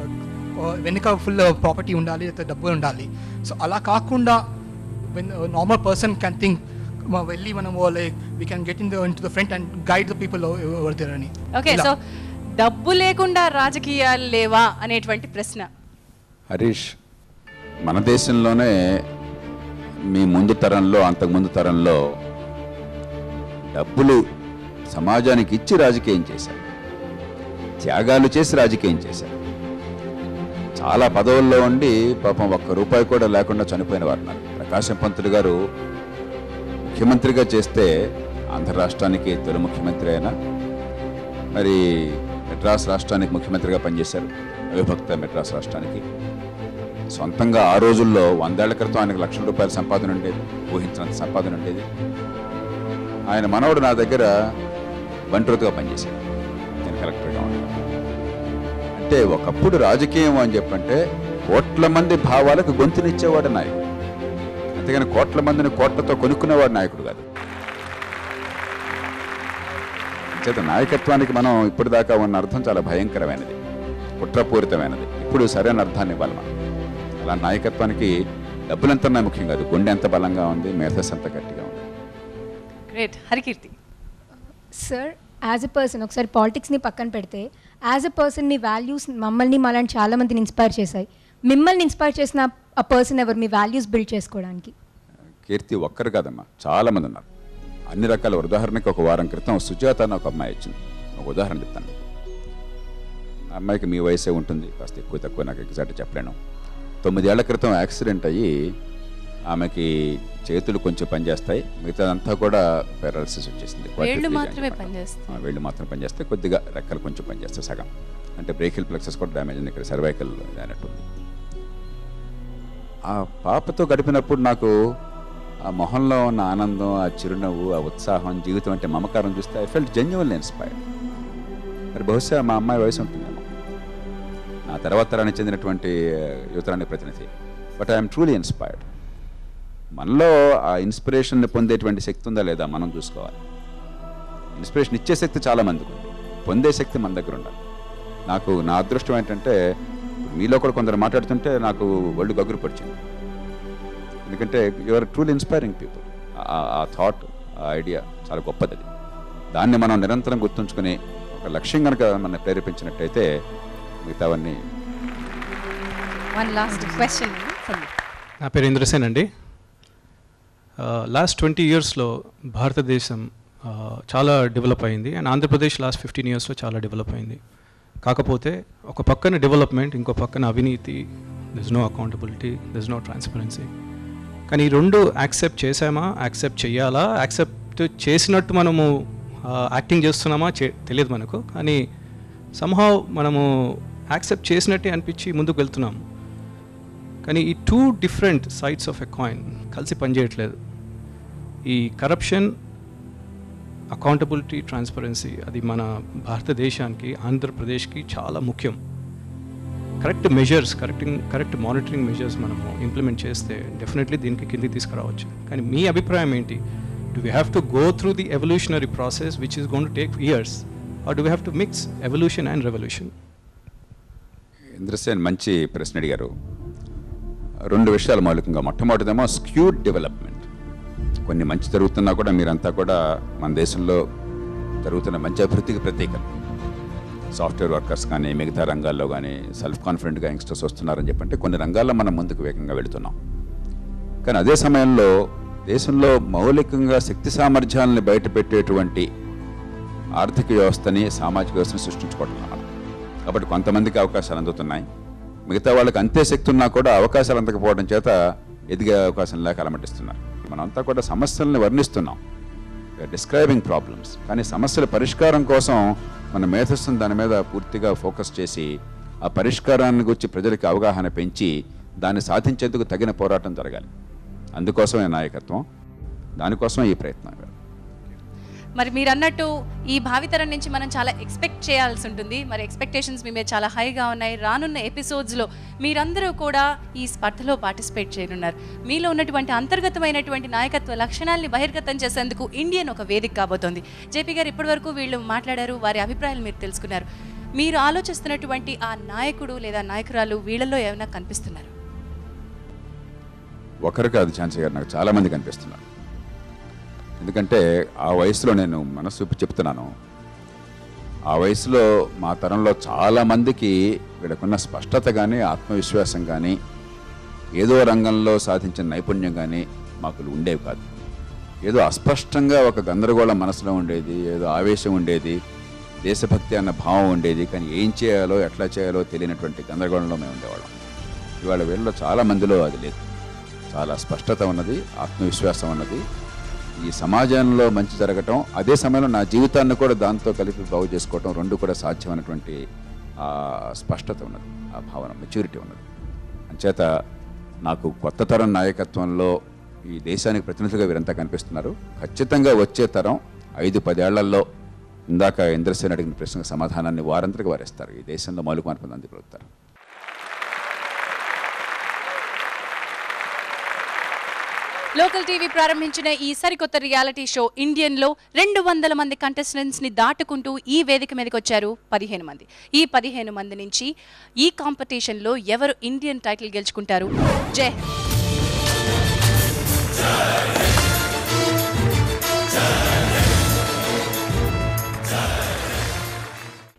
వెనుక ఫుల్ ప్రాపర్టీ ఉండాలి, లేకపోతే డబ్బు ఉండాలి. సో అలా కాకుండా నార్మల్ పర్సన్ క్యాన్ థింక్, వెళ్ళి మనం like we can get in the front and guide the people over there అని. ఓకే, సో డబ్బు లేకుండా రాజకీయాలు లేవా అనేటువంటి ప్రశ్న. హరీష్, మన దేశంలోనే మీ ముందు తరంలో, అంతకుముందు తరంలో డబ్బులు సమాజానికి ఇచ్చి రాజకీయం చేశారు, త్యాగాలు చేసి రాజకీయం చేశారు. చాలా పదవుల్లో ఉండి పాపం ₹1 కూడా లేకుండా చనిపోయిన వారు ఉన్నారు. ప్రకాశం పంతులు గారు ముఖ్యమంత్రిగా చేస్తే ఆంధ్ర రాష్ట్రానికి తొలి ముఖ్యమంత్రి అయినా, మరి మెడ్రాస్ రాష్ట్రానికి ముఖ్యమంత్రిగా పనిచేశారు, అవిభక్త మెడ్రాస్ రాష్ట్రానికి. సొంతంగా ఆ రోజుల్లో 100 ఏళ్ల క్రితం ఆయనకు ₹1,00,000 సంపాదన ఉండేది, ఊహించినంత సంపాదన ఉండేది. ఆయన మనవడు నా దగ్గర బంట్రోతుగా పనిచేశాడు, నేను కలెక్టర్గా ఉన్నాను. అంటే ఒకప్పుడు రాజకీయం అని చెప్పంటే కోట్ల మంది భావాలకు గొంతునిచ్చేవాడు నాయకుడు, అంతేగాని కోట్ల మందిని కోట్లతో కొనుక్కునేవాడు నాయకుడు కాదు. చేత నాయకత్వానికి మనం ఇప్పటిదాకా ఉన్న అర్థం చాలా భయంకరమైనది, కుట్రపూరితమైనది. ఇప్పుడు సరైన అర్థాన్ని ఇవ్వాలి మనం. అలా నాయకత్వానికి డబ్బులు ఎంత ముఖ్యం కాదు, గుండె ఎంత బలంగా ఉంది, మేధస్సు ఎంత గట్టిగా ఉంది. Great. Harikeerthi. Sir, as a person ఒకసారి పాలిటిక్స్ని పక్కన పెడితే, as a person me values మమ్మల్ని మాలాంటి చాలామందిని ఇన్స్పైర్ చేశాయి. మిమ్మల్ని ఇన్స్పైర్ చేసిన ఆ పర్సన్ ఎవరు మీ వాల్యూస్ బిల్డ్ చేసుకోవడానికి? కీర్తి ఒక్కరు కాదమ్మా, చాలామంది ఉన్నారు. అన్ని రకాల. ఉదాహరణకి ఒక వారం క్రితం సుజాత అని ఒక అమ్మాయి వచ్చింది. ఒక ఉదాహరణ చెప్తాను. ఆ అమ్మాయికి మీ వయసే ఉంటుంది, కాస్త ఎక్కువ తక్కువ నాకు ఎగ్జాక్ట్ చెప్పలేను. 9 ఏళ్ల క్రితం యాక్సిడెంట్ అయ్యి ఆమెకి చేతులు కొంచెం పనిచేస్తాయి, మిగతాదంతా కూడా పారాలసిస్ వచ్చేసింది. వేళ్ళు మాత్రమే పనిచేస్తాయి. వేళ్ళు మాత్రం పనిచేస్తాయి, కొద్దిగా రెక్కలు కొంచెం పనిచేస్తాయి సగం. అంటే బ్రేకిల్ ప్లెక్సెస్ కూడా డ్యామేజ్ అయింది, ఇక్కడ సర్వైకల్ అయినట్టుంది. ఆ పాపతో గడిపినప్పుడు నాకు ఆ మొహంలో ఉన్న ఆనందం, ఆ చిరునవ్వు, ఆ ఉత్సాహం, జీవితం అంటే మమకారం చూస్తే ఐ ఫెల్ట్ జెన్యువన్లీ ఇన్స్పైర్డ్. మరి బహుశా మా అమ్మాయి వయసు ఉంటుందేమో, నా తర్వాత తరానికి చెందినటువంటి యువతరానికి ప్రతినిధి. But I'm truly inspired. మనలో ఆ ఇన్స్పిరేషన్ని పొందేటువంటి శక్తి ఉందా లేదా మనం చూసుకోవాలి. ఇన్స్పిరేషన్ ఇచ్చే శక్తి చాలా మందికి ఉంది, పొందే శక్తి మన దగ్గర ఉండాలి. నాకు నా అదృష్టం ఏంటంటే మీలో కూడా కొందరు మాట్లాడుతుంటే నాకు ఒళ్ళు గగురు పడిచింది. ఎందుకంటే యూఆర్ ట్రూలీ ఇన్స్పైరింగ్ పీపుల్. ఆ థాట్, ఆ ఐడియా చాలా గొప్పది. అది దాన్ని మనం నిరంతరం గుర్తుంచుకుని ఒక లక్ష్యం కనుక మనం ప్రేరేపించినట్టయితే మిగతావన్నీ. నా పేరు ఇంద్రసేన్ అండి. లాస్ట్ 20 yearsలో భారతదేశం చాలా డెవలప్ అయింది, అండ్ ఆంధ్రప్రదేశ్ లాస్ట్ 15 yearsలో చాలా డెవలప్ అయింది. కాకపోతే ఒక పక్కన డెవలప్మెంట్, ఇంకో పక్కన అవినీతి, this no accountability, this no transparency. కానీ ఈ రెండు యాక్సెప్ట్ చేసామా, యాక్సెప్ట్ చేయాలా, యాక్సెప్ట్ చేసినట్టు మనము యాక్టింగ్ చేస్తున్నామా తెలియదు మనకు. కానీ సమ్హౌ మనము యాక్సెప్ట్ చేసినట్టే అనిపించి ముందుకు వెళ్తున్నాం. కానీ ఈ 2 different sides of a coin కలిసి పనిచేయట్లేదు. ఈ కరప్షన్, అకౌంటబిలిటీ, ట్రాన్స్పరెన్సీ అది మన భారతదేశానికి, ఆంధ్రప్రదేశ్కి చాలా ముఖ్యం. Correct measures, correct monitoring measures మనము ఇంప్లిమెంట్ చేస్తే డెఫినెట్లీ దీనికి కిందికి తీసుకురావచ్చు. కానీ మీ అభిప్రాయం ఏంటి? Do we have to go through the evolutionary process which is going to take years, or do we have to mix evolution and revolution? Indrasen మంచి ప్రశ్న అడిగారు. 2 విషయాలు మౌలికంగా. మొట్టమొదటిదేమో స్క్యూడ్ డెవలప్మెంట్. కొన్ని మంచి జరుగుతున్నా కూడా మీరంతా కూడా మన దేశంలో జరుగుతున్న మంచి అభివృద్ధికి ప్రతీకలు. సాఫ్ట్వేర్ వర్కర్స్ కానీ మిగతా రంగాల్లో కానీ సెల్ఫ్ కాన్ఫిడెంట్గా యంగ్స్టర్స్ వస్తున్నారని చెప్పంటే కొన్ని రంగాల్లో మనం ముందుకు వేగంగా వెళుతున్నాం. కానీ అదే సమయంలో దేశంలో మౌలికంగా శక్తి సామర్థ్యాలను బయటపెట్టేటువంటి ఆర్థిక వ్యవస్థని, సామాజిక వ్యవస్థని సృష్టించుకుంటున్నాం. కాబట్టి కొంతమందికి అవకాశాలు అందుతున్నాయి, మిగతా వాళ్ళకి అంతే శక్తి ఉన్నా కూడా అవకాశాలు అందకపోవడం చేత ఎదిగే అవకాశం లేక అలమటిస్తున్నారు. మనంతా కూడా సమస్యల్ని వర్ణిస్తున్నాం, డిస్క్రైబింగ్ ప్రాబ్లమ్స్. కానీ సమస్యల పరిష్కారం కోసం మన మేధస్సును దాని మీద పూర్తిగా ఫోకస్ చేసి ఆ పరిష్కారాన్ని గురించి ప్రజలకి అవగాహన పెంచి దాన్ని సాధించేందుకు తగిన పోరాటం జరగాలి. అందుకోసమే నాయకత్వం, దానికోసం ఈ ప్రయత్నం. మరి మీరు అన్నట్టు ఈ భావితరం నుంచి మనం చాలా ఎక్స్పెక్ట్ చేయాల్సి ఉంటుంది. మరి ఎక్స్పెక్టేషన్స్ మీ మీద చాలా హైగా ఉన్నాయి. రానున్న ఎపిసోడ్స్లో మీరందరూ కూడా ఈ స్పర్ధలో పార్టిసిపేట్ చేయనున్నారు. మీలో ఉన్నటువంటి అంతర్గతమైనటువంటి నాయకత్వ లక్షణాలని బహిర్గతం చేసేందుకు ఇండియన్ ఒక వేదిక కాబోతోంది. జేపీ గారు ఇప్పటివరకు వీళ్ళు మాట్లాడారు, వారి అభిప్రాయాలు మీరు తెలుసుకున్నారు. మీరు ఆలోచిస్తున్నటువంటి ఆ నాయకుడు లేదా నాయకురాలు వీళ్ళల్లో ఏమైనా కనిపిస్తున్నారు? ఒకరు కాదు ఝాన్సీ గారు, నాకు చాలామంది కనిపిస్తున్నారు. ఎందుకంటే ఆ వయసులో నేను మనసు చెప్తున్నాను, ఆ వయసులో మా తరంలో చాలామందికి వీళ్ళకున్న స్పష్టత కానీ, ఆత్మవిశ్వాసం కానీ, ఏదో రంగంలో సాధించిన నైపుణ్యం కానీ మాకు ఉండేవి కాదు. ఏదో అస్పష్టంగా ఒక గందరగోళం మనసులో ఉండేది, ఏదో ఆవేశం ఉండేది, దేశభక్తి అన్న భావం ఉండేది. కానీ ఏం చేయాలో, ఎట్లా చేయాలో తెలియనటువంటి గందరగోళంలో మేము ఉండేవాళ్ళం. ఇవాళ వీళ్ళలో చాలామందిలో అది లేదు. చాలా స్పష్టత ఉన్నది, ఆత్మవిశ్వాసం ఉన్నది. ఈ సమాజంలో మంచి జరగటం, అదే సమయంలో నా జీవితాన్ని కూడా దాంతో కలిపి బాగు చేసుకోవటం, రెండు కూడా సాధ్యమైనటువంటి ఆ స్పష్టత ఉన్నది, ఆ భావన, మెచ్యూరిటీ ఉన్నది. అంచేత నాకు కొత్త తరం నాయకత్వంలో ఈ దేశానికి ప్రతినిధులుగా వీరంతా కనిపిస్తున్నారు. ఖచ్చితంగా వచ్చే తరం 5-10 ఏళ్లలో ఇందాక ఇంద్రసేన్ అడిగిన ప్రశ్నకు సమాధానాన్ని వారందరికీ వారిస్తారు. ఈ దేశంలో మౌలిక మార్పులు అందుగలుగుతారు. లోకల్ టీవీ ప్రారంభించిన ఈ సరికొత్త రియాలిటీ షో ఇండియన్లో 200 మంది కంటెస్టెంట్స్ని దాటుకుంటూ ఈ వేదిక మీదకి వచ్చారు 15 మంది. ఈ 15 మంది నుంచి ఈ కాంపిటీషన్లో ఎవరు ఇండియన్ టైటిల్ గెలుచుకుంటారు? జై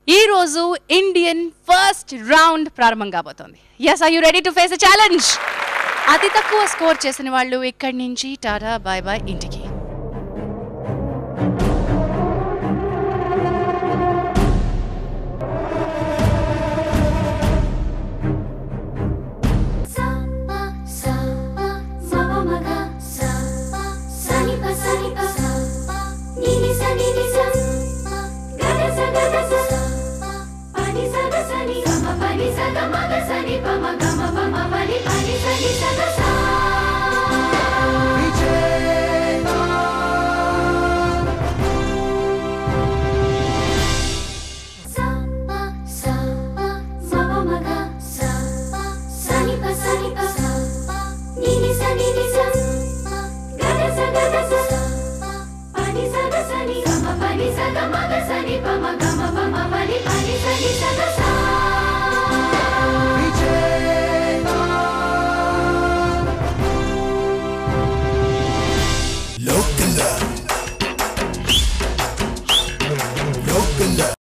ఈ రోజు ఇండియన్ ఫస్ట్ రౌండ్ ప్రారంభం కాబోతోంది. Yes, are you ready to face a challenge? అతి తక్కువ స్కోర్ చేసిన వాళ్ళు ఇక్కడి నుంచి టాటా బాయ్ బాయ్ ఇంటికి. Sani,